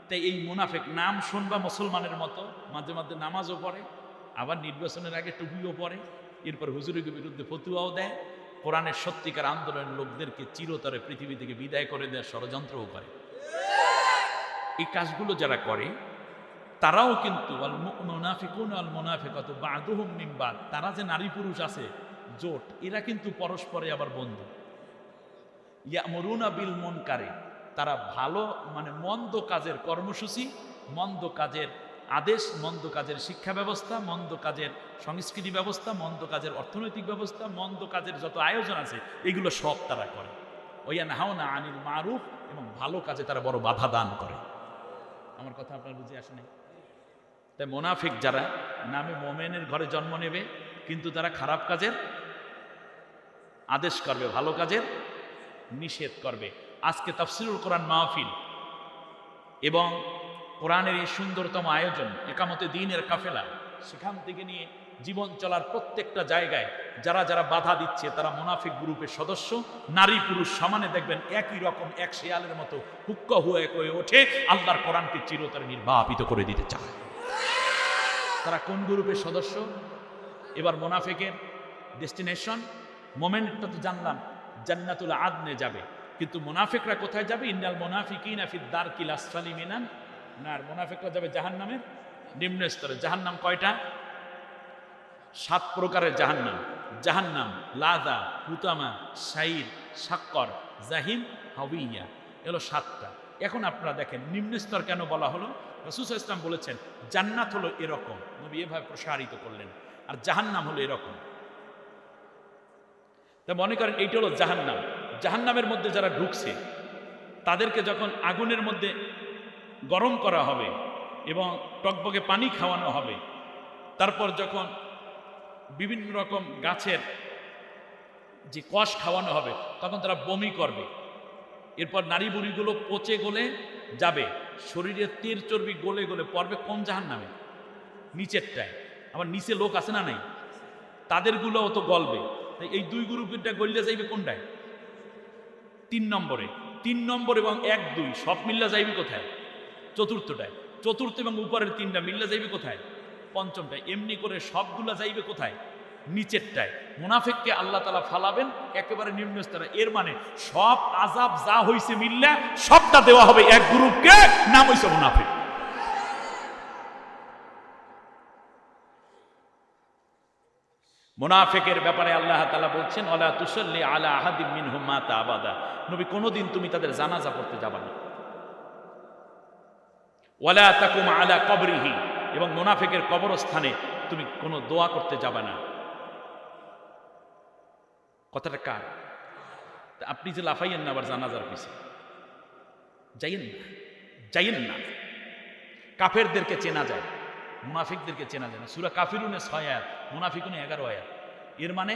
তাই এই মুনাফিক নাম শুনবা মুসলমানের মতো, মাঝে মাঝে নামাজও পড়ে, আবার নির্বাচনের আগে টুপিও পরে, এরপর হুজুরের বিরুদ্ধে ফতুয়াও দেয়, কোরআনের সত্যিকার আন্দোলনের লোকদেরকে চিরতরে পৃথিবী থেকে বিদায় করে দেওয়ার ষড়যন্ত্রও করে। এই কাজগুলো যারা করে তারাও কিন্তু তারা যে নারী পুরুষ আছে জোট, এরা কিন্তু পরস্পরে আবার বন্ধু। ইয়ামুরুনা বিল মুনকারে, তারা ভালো মানে মন্দ কাজের কর্মসূচি, মন্দ কাজের আদেশ, মন্দ কাজের শিক্ষা ব্যবস্থা, মন্দ কাজের সংস্কৃতি ব্যবস্থা, মন্দ কাজের অর্থনৈতিক ব্যবস্থা, মন্দ কাজের যত আয়োজন আছে এগুলো সব তারা করে। ওয়ায়ানহাউনা আনিল মারুফ, এবং ভালো কাজে তারা বড় বাধা দান করে। আমার কথা আপনার বুঝে আসে নাই? তাই মুনাফিক যারা নামে মোমেনের ঘরে জন্ম নেবে, কিন্তু তারা খারাপ কাজের আদেশ করবে, ভালো কাজের নিষেধ করবে। আজকে তাফসিরুল কোরআন মাহফিল এবং কোরআনের এই সুন্দরতম আয়োজন, একামতে দ্বীনের কাফেলা, সেখান থেকে নিয়ে জীবন চলার প্রত্যেকটা জায়গায় যারা যারা বাধা দিচ্ছে তারা মুনাফিক গ্রুপের সদস্য। নারী পুরুষ সমানে দেখবেন একই রকম, এক শেয়ালের মতো হুক্কা হয়ে ওঠে, আল্লাহর কোরআনকে চিরতরে নির্বাপিত করে দিতে চায়। তারা কোন গ্রুপের সদস্য? এবার মুনাফিকের ডেস্টিনেশন, মোমেন্টটা তো জানলাম, জান্নাতুল আদনে যাবে, কিন্তু মুনাফিকরা কোথায় যাবে? ইন্নাল মুনাফিকিনা ফিদ দারকিল আসফালি মিনান নার। মুনাফিকরা যাবে জাহান্নামের নিম্ন স্তরে। জাহান্নাম কয়টা? 7 প্রকারের জাহান্নাম। জাহান্নাম, লাযা, হুতামা, সাইর, সাক্কর, জাহিম, হাবিয়া, এগুলো 7টা। এখন আপনারা দেখেন নিম্ন স্তর কেন বলা হলো? রাসূল সাল্লাল্লাহু আলাইহি ওয়াসাল্লাম বলেছেন জান্নাত হলো এরকম, নবী এভাবে প্রসারিত করলেন, আর জাহান্নাম হলো এরকম। তা মনে করেন এইটা হলো জাহান্নাম। জাহান্নামের মধ্যে যারা ঢুকছে তাদেরকে যখন আগুনের মধ্যে গরম করা হবে এবং টকবকে পানি খাওয়ানো হবে, তারপর যখন বিভিন্ন রকম গাছের যে কষ খাওয়ানো হবে, তখন তারা বমি করবে। এরপর নারী বুড়িগুলো পচে গলে যাবে, শরীরের তেল চর্বি গলে গলে পড়বে কোন জাহান্নামে? নিচেরটায়। আবার নিচে লোক আছে না নাই? তাদেরগুলোও তো গলবে। তাই এই 2 গ্রুপেরটা গলিয়ে যাইবে কোনটায়? 3 নম্বরে। 3 নম্বর এবং 1, 2 সব মিল্লা যাইবে কোথায়? চতুর্থটায়। চতুর্থ এবং উপরের 3টা মিল্লা যাইবে কোথায়? পঞ্চমটায়। এমনি করে সবগুলা যাইবে কোথায়? নিচেরটায়। মুনাফিককে আল্লাহ তাআলা ফালাবেন একেবারে নিম্ন স্তরে। এর মানে সব আযাব যা হইছে মিল্লা সবটা দেওয়া হবে এক গ্রুপকে, নাম হইছে মুনাফিক। মুনাফিকের ব্যাপারে আল্লাহ তাআলা বলছেন ওয়ালা তুসাল্লি আলা আহাদিম মিনহুম মাতা আবাদা। নবী কোনদিন তুমি তাদের জানাজা পড়তে যাবা না। ওয়ালা তাকুম আলা কবরিহি, এবং মুনাফিকের কবরস্থানে তুমি কোনো দোয়া করতে যাবে না। কথাটা কার? আপনি যে লাফাইয়েন না আবার জানাজার পিছে, যাইয়েন না, যাইয়েন না। কাফেরদেরকে চেনা যায়, মুনাফিকদেরকে চেনা যায় না। সূরা কাফিরুনে 6 আয়াত, মুনাফিকুনে 11 আয়াত। এর মানে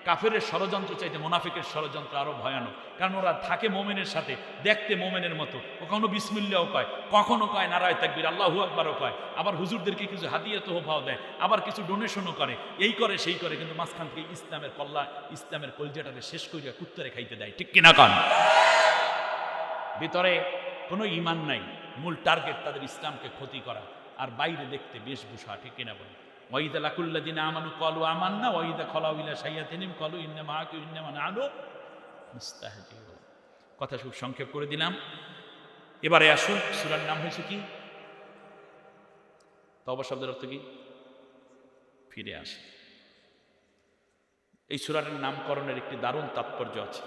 কাফেরের ষড়যন্ত্র চাইতে মুনাফিকের ষড়যন্ত্র আরো ভয়ানক, কারণ ওরা থাকে মোমেনের সাথে, দেখতে মোমেনের মতো, কখনো বিসমিল্লাহও কয়, কখনো কয় নারায়ে তাকবীর, আল্লাহু আকবারও কয়, আবার হুজুরদেরকে কিছু হাদিয়া তোহফাও দেয়, আবার কিছু ডোনেশনও করে, এই করে সেই করে, কিন্তু মাঝখান থেকে ইসলামের কল্লা, ইসলামের কলজাটাকে শেষ করিয়া কুত্তারে খাইতে দেয়। ঠিক কিনা কন? ভিতরে কোনো ঈমান নাই, মূল টার্গেট তাদের ইসলামকে ক্ষতি করা, আর বাইরে দেখতে বেশভূষা। ঠিক কিনা বলে? ওয়াইদা লাকুল্লাযিনা আমানু ক্বালু আমান্না ওয়াইদা খালাউ ইলা শাইয়াতিনিম ক্বালু ইন্না মাআকুম ইন্নামা নাহনু মুস্তাহজিউন। কথা খুব সংক্ষেপ করে দিলাম। এবারে আসুন, সূরার নাম হয়েছে কি? তওবা শব্দের অর্থ কি? ফিরে আসে। এই সূরার নামকরণের একটি দারুণ তাৎপর্য আছে।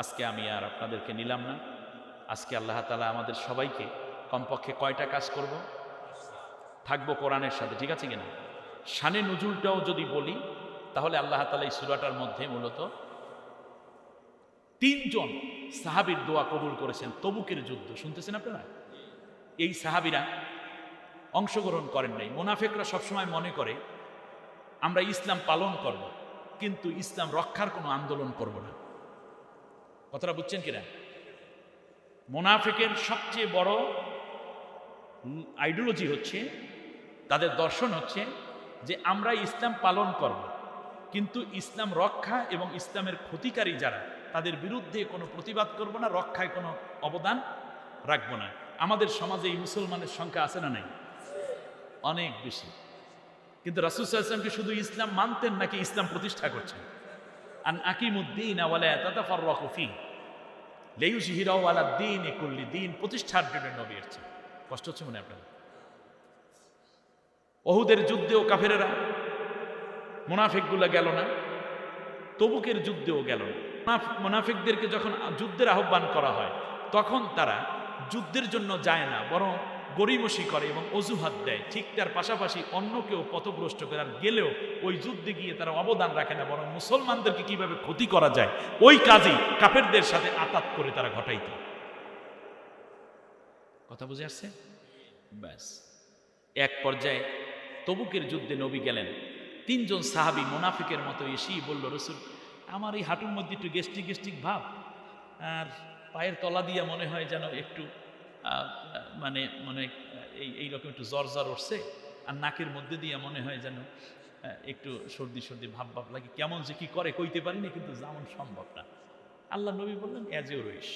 আজকে আমি আর আপনাদেরকে নিলাম না। আজকে আল্লাহ তাআলা আমাদের সবাইকে কমপক্ষে কয়টা কাজ করব? থাকবো কোরআনের সাথে, ঠিক আছে কিনা? শানে নজুলটাও যদি বলি তাহলে আল্লাহ তাআলা এই সূরাটার মধ্যে মূলত 3 জন সাহাবীর দোয়া কবুল করেছেন। তবুকের যুদ্ধ শুনতেছেন আপনারা? এই সাহাবীরা অংশগ্রহণ করেন নাই। মুনাফিকরা সবসময় মনে করে আমরা ইসলাম পালন করব, কিন্তু ইসলাম রক্ষার কোনো আন্দোলন করব না। কথাটা বুঝছেন কিনা? মুনাফিকের সবচেয়ে বড় আইডিওলজি হচ্ছে, তাদের দর্শন হচ্ছে যে আমরা ইসলাম পালন করব, কিন্তু ইসলাম রক্ষা এবং ইসলামের ক্ষতিকারী যারা তাদের বিরুদ্ধে কোনো প্রতিবাদ করব না, রক্ষায় কোনো অবদান রাখবো না। আমাদের সমাজে এই মুসলমানের সংখ্যা আছে না নাই? অনেক বেশি। কিন্তু রাসূল সাল্লাল্লাহু আলাইহি ওয়াসাল্লাম শুধু ইসলাম মানতেন নাকি ইসলাম প্রতিষ্ঠা করছেন? আন আকিমুদ্দিন ওয়ালা তাতাফাররাকু ফি লিইয়ুযহিরাহু আলাদ দীনি কুল্লি, দিন প্রতিষ্ঠার জন্য নবী এসেছেন। কষ্ট হচ্ছে মনে আপনাদের? ওহুদের যুদ্ধেও কাফেরেরা, মুনাফিকগুলো গেল না, তবুকের যুদ্ধেও গেল না। মুনাফিকদেরকে যখন যুদ্ধের আহ্বান করা হয় তখন তারা যুদ্ধের জন্য যায় না, বরং গড়িমসি করে এবং অজুহাত দেয়। ঠিক তার পাশাপাশি অন্য কেউ পথভ্রষ্ট করে, আর গেলেও ওই যুদ্ধে গিয়ে তারা অবদান রাখে না, বরং মুসলমানদেরকে কিভাবে ক্ষতি করা যায় ওই কাজই কাফেরদের সাথে আতাত করে তারা ঘটাইত। কথা বুঝে আসছে? ব্যাস, এক পর্যায়ে তবুকের যুদ্ধে নবী গেলেন। 3 জন সাহাবী মুনাফিকের মতো এসেই বলল, রসুল আমার এই হাঁটুর মধ্যে একটু গ্যাস্ট্রিক গ্যাস্ট্রিক ভাব, আর পায়ের তলা দিয়ে মনে হয় যেন একটু মানে মানে এইরকম একটু জ্বর জ্বর উঠছে, আর নাকের মধ্যে দিয়ে মনে হয় যেন একটু সর্দি সর্দি ভাব ভাব লাগে, কেমন যে কি করে কইতে পারি না, কিন্তু যেমন সম্ভব না। আল্লাহ নবী বললেন, এজ ইউ উইশ।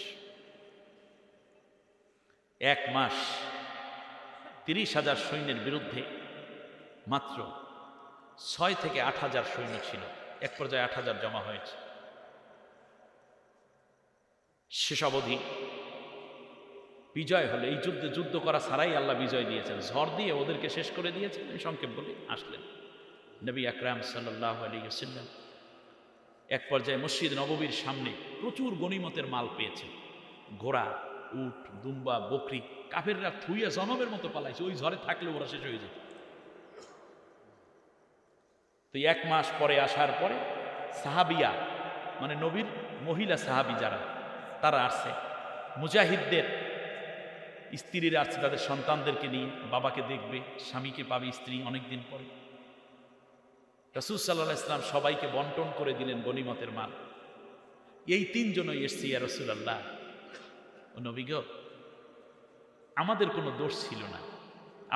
1 মাস 30,000 সৈন্যের বিরুদ্ধে মাত্র 6 থেকে 8,000 সৈন্য ছিল। এক পর্যায়ে 8,000 জমা হয়েছে। শেষ অবধি বিজয় হলো। এই যুদ্ধে যুদ্ধ করা ছাড়াই আল্লাহ বিজয় দিয়েছেন, ঝড় দিয়ে ওদেরকে শেষ করে দিয়েছেন। আমি সংক্ষেপ বলে আসলেন নবী আকরাম সাল্লাল্লাহু আলাইহি ওয়াসাল্লাম। এক পর্যায়ে মসজিদ নববীর সামনে প্রচুর গনিমতের মাল পেয়েছেন, ঘোড়া, উট, দুম্বা, বকরি। কাফেররা থুইয়া জনমের মতো পালাইছে, ওই ঝড়ে থাকলে ওরা শেষ হয়ে যেত। তো 1 মাস পরে আসার পরে সাহাবিয়া, মানে নবীর মহিলা সাহাবি যারা, তারা আসছে। মুজাহিদদের স্ত্রীরা আসছে তাদের সন্তানদেরকে নিয়ে, বাবাকে দেখবে, স্বামীকে পাবে স্ত্রী অনেকদিন পরে। রাসূল সাল্লাল্লাহু আলাইহি ওয়াসাল্লাম সবাইকে বন্টন করে দিলেন গনিমতের মাল। এই 3 জনই এসছে, ইয়া রাসূলুল্লাহ, ও নবী গো, আমাদের কোনো দোষ ছিল না,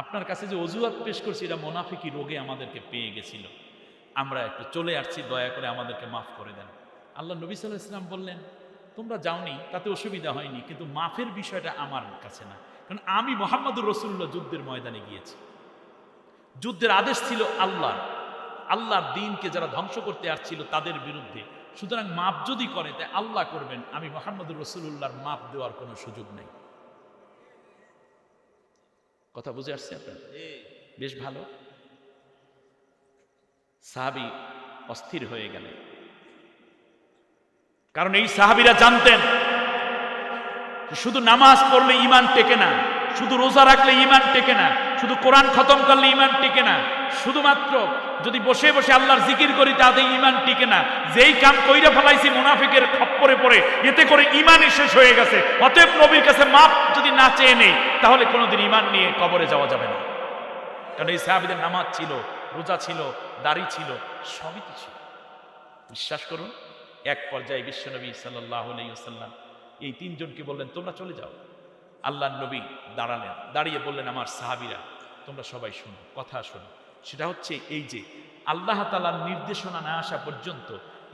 আপনার কাছে যে অজুহাত পেশ করছি এটা মুনাফিকি রোগে আমাদেরকে পেয়ে গেছিল, আমরা একটু চলে আসছি, দয়া করে আমাদেরকে মাফ করে দেন। আল্লাহ নবী সাল্লাল্লাহু আলাইহি ওয়াসাল্লাম বললেন, তোমরা যাওনি তাতে অসুবিধা হয়নি, কিন্তু মাফের বিষয়টা আমার কাছে না, কারণ আমি মুহাম্মদুর রাসূলুল্লাহ যুদ্ধের ময়দানে গিয়েছি। যুদ্ধের আদেশ ছিল আল্লাহর দ্বীনকে যারা ধ্বংস করতে আসছিল তাদের বিরুদ্ধে। সুতরাং মাপ যদি করে তাই আল্লাহ করবেন, আমি মুহাম্মদুর রাসূলুল্লাহর মাপ দেওয়ার কোনো সুযোগ নেই। কথা বুঝে আসছে আপনার? বেশ ভালো। সাহাবী অস্থির হয়ে গেলেন, কারণ এই সাহাবীরা জানতেন শুধু নামাজ পড়লে ঈমান টেকে না, শুধু রোজা রাখলে ঈমান টেকে না, শুধু কোরআন খতম করলে ঈমান টেকে না, শুধুমাত্র যদি বসে বসে আল্লাহর জিকির করি তাতে ঈমান টিকে না। যেই কাম কইরা ফেলাইছি মুনাফিকের খপ্পরে পড়ে, এতে করে ঈমানই শেষ হয়ে গেছে। অতএব নবীর কাছে মাপ যদি না চেয়ে নেই তাহলে কোনোদিন ঈমান নিয়ে কবরে যাওয়া যাবে না। কারণ এই সাহাবীদের নামাজ ছিল, রোজা ছিল, দাড়ি ছিল, সবই তো ছিল। বিশ্বাস করুন, এক পর্যায়ে বিশ্বনবী সাল্লাল্লাহু আলাইহি ওয়াসাল্লাম এই 3 জনকে বললেন, তোমরা চলে যাও। আল্লাহর নবী দাঁড়ালেন, দাঁড়িয়ে বললেন, আমার সাহাবীরা তোমরা সবাই শোনো, কথা শোনো। সেটা হচ্ছে এই যে আল্লাহ তাআলার নির্দেশনা না আসা পর্যন্ত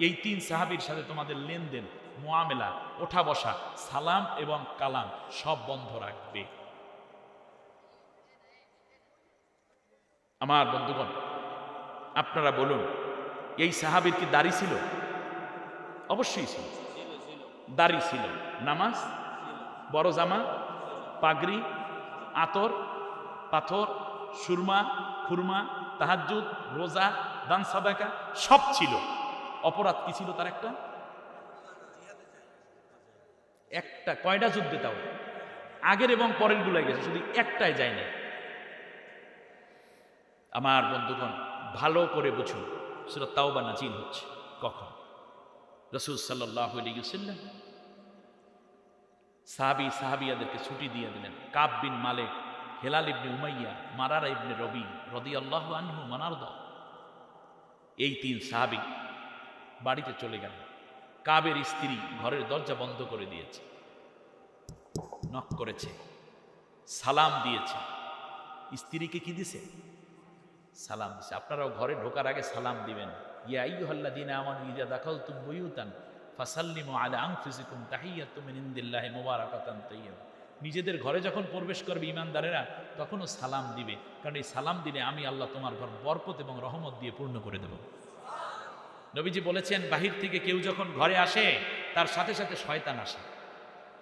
এই 3 সাহাবীর সাথে তোমাদের লেনদেন, মুআমেলা, ওঠা বসা, সালাম এবং কালাম সব বন্ধ রাখবে। আমার বন্ধুগণ, আপনারা বলুন, এই সাহাবীর কি দাড়ি ছিল? অবশ্যই ছিল, দাড়ি ছিল। নামাজ, বড় জামা, পাগড়ি, আতর, পাথর, সুরমা, খুরমা, তাহাজ্জুদ, রোজা, দান সাদাকা সব ছিল। অপরাধ কি ছিল তার? একটা কয়টা যুদ্ধে, তাও আগের এবং পরের গুলাই গেছে, শুধু একটাই যায় না। আমার বন্ধুগণ, ভালো করে বুঝুন, সূরা তাওবা নাজিল হচ্ছে কখন? রাসূল সাল্লাল্লাহু আলাইহি ওয়াসাল্লাম সাহাবিয়াদেরকে ছুটি দিয়ে দিলেন। কাব বিন মালিক, হেলাল ইবনে উমাইয়া, মারারা ইবনে রবি রাদিয়াল্লাহু আনহু মানারদা, এই 3 সাহাবী বাড়িতে চলে গেলেন। কাবের স্ত্রী ঘরের দরজা বন্ধ করে দিয়েছে, নক করেছে, সালাম দিয়েছে, স্ত্রীকে কি দিছে? সালাম দিছে। আপনারাও ঘরে ঢোকার আগে সালাম দিবেন। ইয়া আইয়ুহাল্লাযীনা আমানু ইযা দাখালতুম বুয়ুতান ফাসাল্লিমু আলা আনফুসিকুম তাহিয়াতুম মিন ইনদিল্লাহি মুবারাকাতান তাইয়্যিবা। নিজেদের ঘরে যখন প্রবেশ করবে ঈমানদারেরা তখনও সালাম দিবে, কারণ এই সালাম দিলে আমি আল্লাহ তোমার ঘর বরকত এবং রহমত দিয়ে পূর্ণ করে দেব। নবীজি বলেছেন, বাহির থেকে কেউ যখন ঘরে আসে তার সাথে সাথে শয়তান আসে।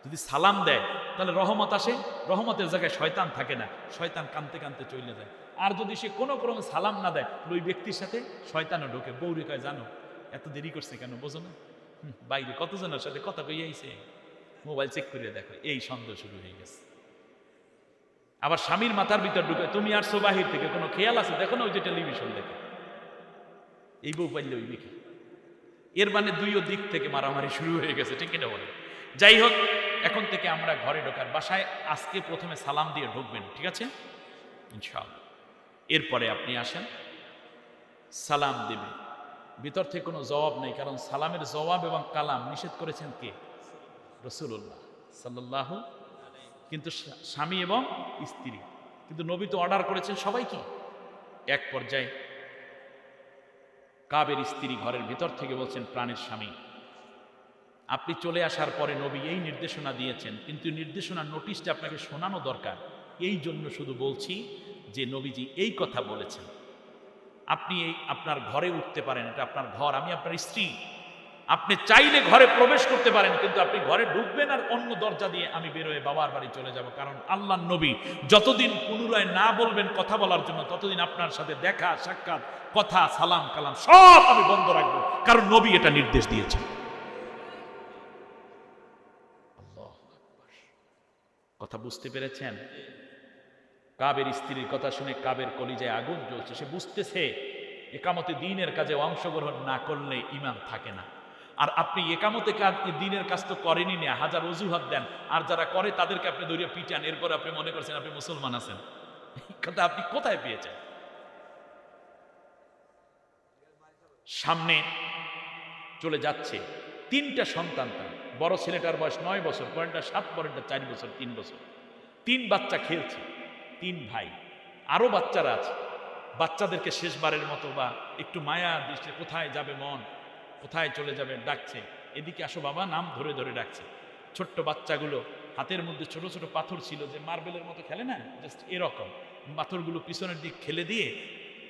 যদি সালাম দেয় তাহলে রহমত আসে, রহমতের জায়গায় শয়তান থাকে না, শয়তান কানতে কানতে চলে যায়। আর যদি সে কোনো ক্রমে সালাম না দেয়, ওই ব্যক্তির সাথে শয়তানও ঢোকে। বউরে কয়, জানো এত দেরি করছে কেন, বোঝো না? বাইরে কতজনের সাথে কথা কই আইছে, মোবাইল চেক করে দেখো, এই সন্দেহ শুরু হয়ে গেছে। আবার স্বামীর মাথার ভিতর ঢুকে, তুমি আসছো বাহির থেকে, কোনো খেয়াল আছে দেখো না, ওই যে টেলিভিশন দেখে, এই বউ পাইলে ওই দেখি। এর মানে দুইও দিক থেকে মারামারি শুরু হয়ে গেছে, ঠিক এটা বলে। যাই হোক, এখন থেকে আমরা ঘরে ঢোকার, বাসায় আজকে প্রথমে সালাম দিয়ে ঢুকবেন, ঠিক আছে ইনশাআল্লাহ। এরপরে আপনি আসেন, সালাম দেবেন, ভিতর থেকে কোনো জবাব নেই, কারণ সালামের জবাব এবং কালাম নিষেধ করেছেন কে? রাসূলুল্লাহ সাল্লাল্লাহু। কিন্তু স্বামী এবং স্ত্রী, কিন্তু নবী তো অর্ডার করেছেন সবাই কি। এক পর্যায়ে কাবের স্ত্রী ঘরের ভিতর থেকে বলছেন, প্রাণের স্বামী, আপনি চলে আসার পরে নবী এই নির্দেশনা দিয়েছেন, কিন্তু নির্দেশনার নোটিশটা আপনাকে শোনানো দরকার। এই জন্য শুধু বলছি যে নবীজি এই কথা বলেছেন, আপনি এই আপনার ঘরে উঠতে পারেন, এটা আপনার ঘর, আমি আপনার স্ত্রী, আপনি চাইলে ঘরে প্রবেশ করতে পারেন, কিন্তু আপনি ঘরে ঢুকবেন আর অন্য দরজা দিয়ে আমি বেরোয় বাবার বাড়ি চলে যাব। কারণ আল্লাহর নবী যতদিন পুনরায় না বলবেন কথা বলার জন্য, ততদিন আপনার সাথে দেখা সাক্ষাৎ, কথা, সালাম কালাম সব আমি বন্ধ রাখবো, কারণ নবী এটা নির্দেশ দিয়েছেন। কথা বুঝতে পেরেছেন? কাবের স্ত্রীর কথা শুনে কাবের কলিজায় আগুন জ্বলছে। সে বুঝতেছে একামতে দ্বীনের কাজে অংশগ্রহণ না করলে ঈমান থাকে না। আর আপনি একামতে কাজ, দ্বীনের কাজ তো করেনই না, হাজার অজুহাত দেন, আর যারা করে তাদেরকে আপনি ধরিয়ে পিটান, এরপর আপনি মনে করছেন আপনি মুসলমান আছেন। এই কথা আপনি কোথায় পেয়েছেন? সামনে চলে যাচ্ছে, তিনটা সন্তান তার। বড় ছেলেটার বয়স 9 বছর, পরেরটা 7, পরেরটা 4 বছর, 3 বছর। 3 বাচ্চা খেলছে, 3 ভাই, আরো বাচ্চারা আছে। বাচ্চাদেরকে শেষবারের মতো বা একটু মায়া দৃষ্টি, কোথায় যাবে মন, কোথায় চলে যাবে, ডাকছে, এদিকে আসো বাবা, নাম ধরে ধরে ডাকছে। ছোট্ট বাচ্চাগুলো হাতের মধ্যে ছোট ছোট পাথর ছিল, যে মার্বেলের মতো খেলে না, জাস্ট এরকম পাথরগুলো পিছনের দিক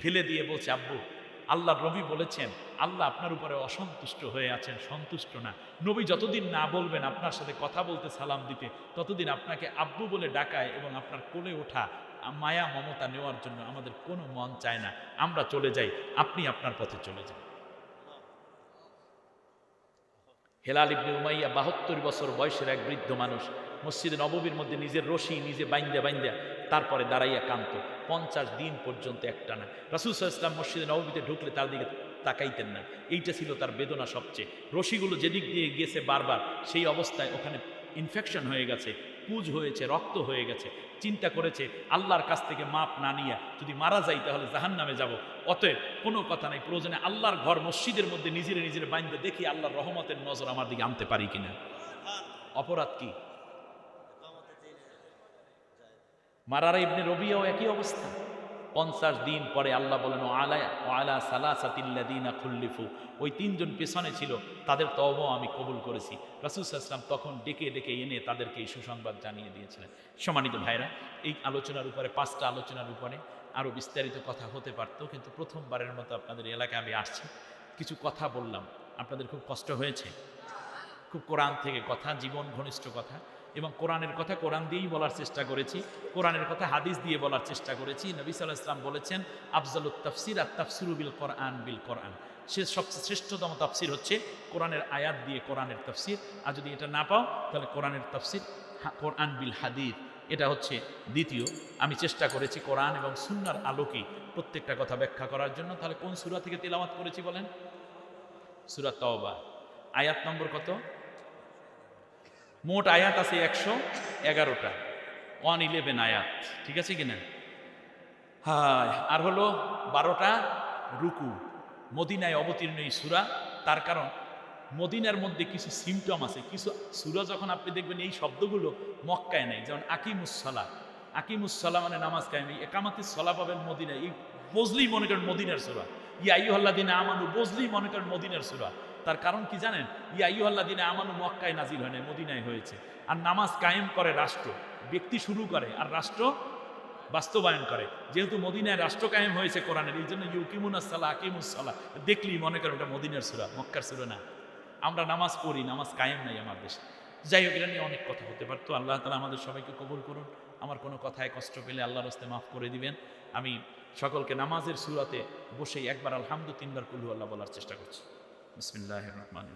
ফেলে দিয়ে বলছে, আব্বু, আল্লাহর নবী বলেছেন আল্লাহ আপনার উপরে অসন্তুষ্ট হয়ে আছেন, সন্তুষ্ট না। নবী যতদিন না বলবেন আপনার সাথে কথা বলতে, সালাম দিতে, ততদিন আপনাকে আব্বু বলে ডাকায় এবং আপনার কোলে ওঠা, মায়া মমতা নেওয়ার জন্য আমাদের কোনো মন চায় না। আমরা চলে যাই, আপনি আপনার পথে চলে যান। হেলাল ইবনে উমাইয়া 72 বছর বয়সের এক বৃদ্ধ মানুষ, মসজিদে নববীর মধ্যে নিজের রশি নিজে বাইন্দা তারপরে দাঁড়াইয়া কান্ত 50 দিন পর্যন্ত একটানা। রাসূল সাল্লাল্লাহু আলাইহি ওয়াসাল্লাম মসজিদে নববীতে ঢুকলে তার দিকে তাকাইতেন না। এইটা ছিল তার বেদনা সবচেয়ে। রশিগুলো যেদিক দিয়ে গিয়েছে বারবার, সেই অবস্থায় ওখানে ইনফেকশন হয়ে গেছে, পুজ হয়েছে, রক্ত হয়ে গেছে। চিন্তা করেছে আল্লাহর কাছ থেকে মাপ না নিয়ে যদি মারা যাই তাহলে জাহান্নামে যাব। অতএব কোনো কথা নাই, প্রয়োজনে আল্লাহর ঘর মসজিদের মধ্যে নিজের বাইন্দে দেখি আল্লাহর রহমতের নজর আমার দিকে আনতে পারি কিনা। অপরাধ কি? মারারা ইবনে রবিয়াও একই অবস্থা। 50 দিন পরে আল্লাহ বলেন, আলা সালাসাতিল্লাযীনা খুল্লিফু, ওই 3 জন পেছনে ছিল, তাদের তওবাও আমি কবুল করেছি। রাসূল সাল্লাল্লাহু আলাইহি ওয়াসাল্লাম তখন ডেকে এনে তাদেরকে এই সুসংবাদ জানিয়ে দিয়েছিলেন। সম্মানিত ভাইরা, এই আলোচনার উপরে, 5টা আলোচনার উপরে আরও বিস্তারিত কথা হতে পারত, কিন্তু প্রথমবারের মতো আপনাদের এলাকায় আমি আসছি, কিছু কথা বললাম, আপনাদের খুব কষ্ট হয়েছে। খুব কোরআন থেকে কথা, জীবন ঘনিষ্ঠ কথা, এবং কোরআনের কথা কোরআন দিয়েই বলার চেষ্টা করেছি, কোরআনের কথা হাদিস দিয়ে বলার চেষ্টা করেছি। নবী সাল্লাল্লাহু আলাইহি ওয়াসাল্লাম বলেছেন, আফজালুত তাফসির আত-তাফসিরু বিল কোরআন বিল কোরআন। সবচেয়ে শ্রেষ্ঠতম তাফসির হচ্ছে কোরআনের আয়াত দিয়ে কোরআনের তাফসির। আর যদি এটা না পাও তাহলে কোরআনের তাফসির কোরআন বিল হাদিস, এটা হচ্ছে দ্বিতীয়। আমি চেষ্টা করেছি কোরআন এবং সুন্নাহর আলোকে প্রত্যেকটা কথা ব্যাখ্যা করার জন্য। তাহলে কোন সূরা থেকে তিলাওয়াত করেছি বলেন? সূরা তাওবা। আয়াত নম্বর কত? মোট আয়াত আছে 111টা, 111 আয়াত, ঠিক আছে কিনা? হ্যাঁ, আর হলো 12টা রুকু। মদিনায় অবতীর্ণ এই সূরা, তার কারণ মদিনার মধ্যে কিছু সিমটম আছে, কিছু সূরা যখন আপনি দেখবেন এই শব্দগুলো মক্কায় নেই, যেমন আকিমুস সালাত, আকিমুসসালাম মানে নামাজ কায়েম, এই একামাতিস সলা পাবেন মদিনায়, এই বজলেই মনে করেন মদিনার সূরা। ইয়া আইয়ুহাল্লাযীনা আমানু বজলেই মনে করেন মদিনার সূরা। তার কারণ কি জানেন? ইয়া আইয়ুহাল্লাযীনা আমানু মক্কায় নাজিল হয় না, মদিনায় হয়েছে। আর নামাজ কায়েম করে রাষ্ট্র, ব্যক্তি শুরু করে আর রাষ্ট্র বাস্তবায়ন করে। যেহেতু মদিনায় রাষ্ট্র কায়েম হয়েছে কোরআনের, এই জন্য ইউকিমুনাস সালাহ আকিমুস সালাহ দেখলেই মনে করেন ওটা মদিনার সূরা, মক্কার সূরা না। আমরা নামাজ পড়ি, নামাজ কায়েম নাই আমার দেশে। যাই হোক, এটা নিয়ে অনেক কথা হতে পারতো। আল্লাহ তাআলা আমাদের সবাইকে কবুল করুন। আমার কোনো কথায় কষ্ট পেলে আল্লাহর রাস্তায় মাফ করে দিবেন। আমি সকলকে নামাজের সূরাতে বসেই একবার আলহামদু, তিনবার কুল হু আল্লাহ বলার চেষ্টা করছি। বিসমিল্লাহির রহমানির রহিম।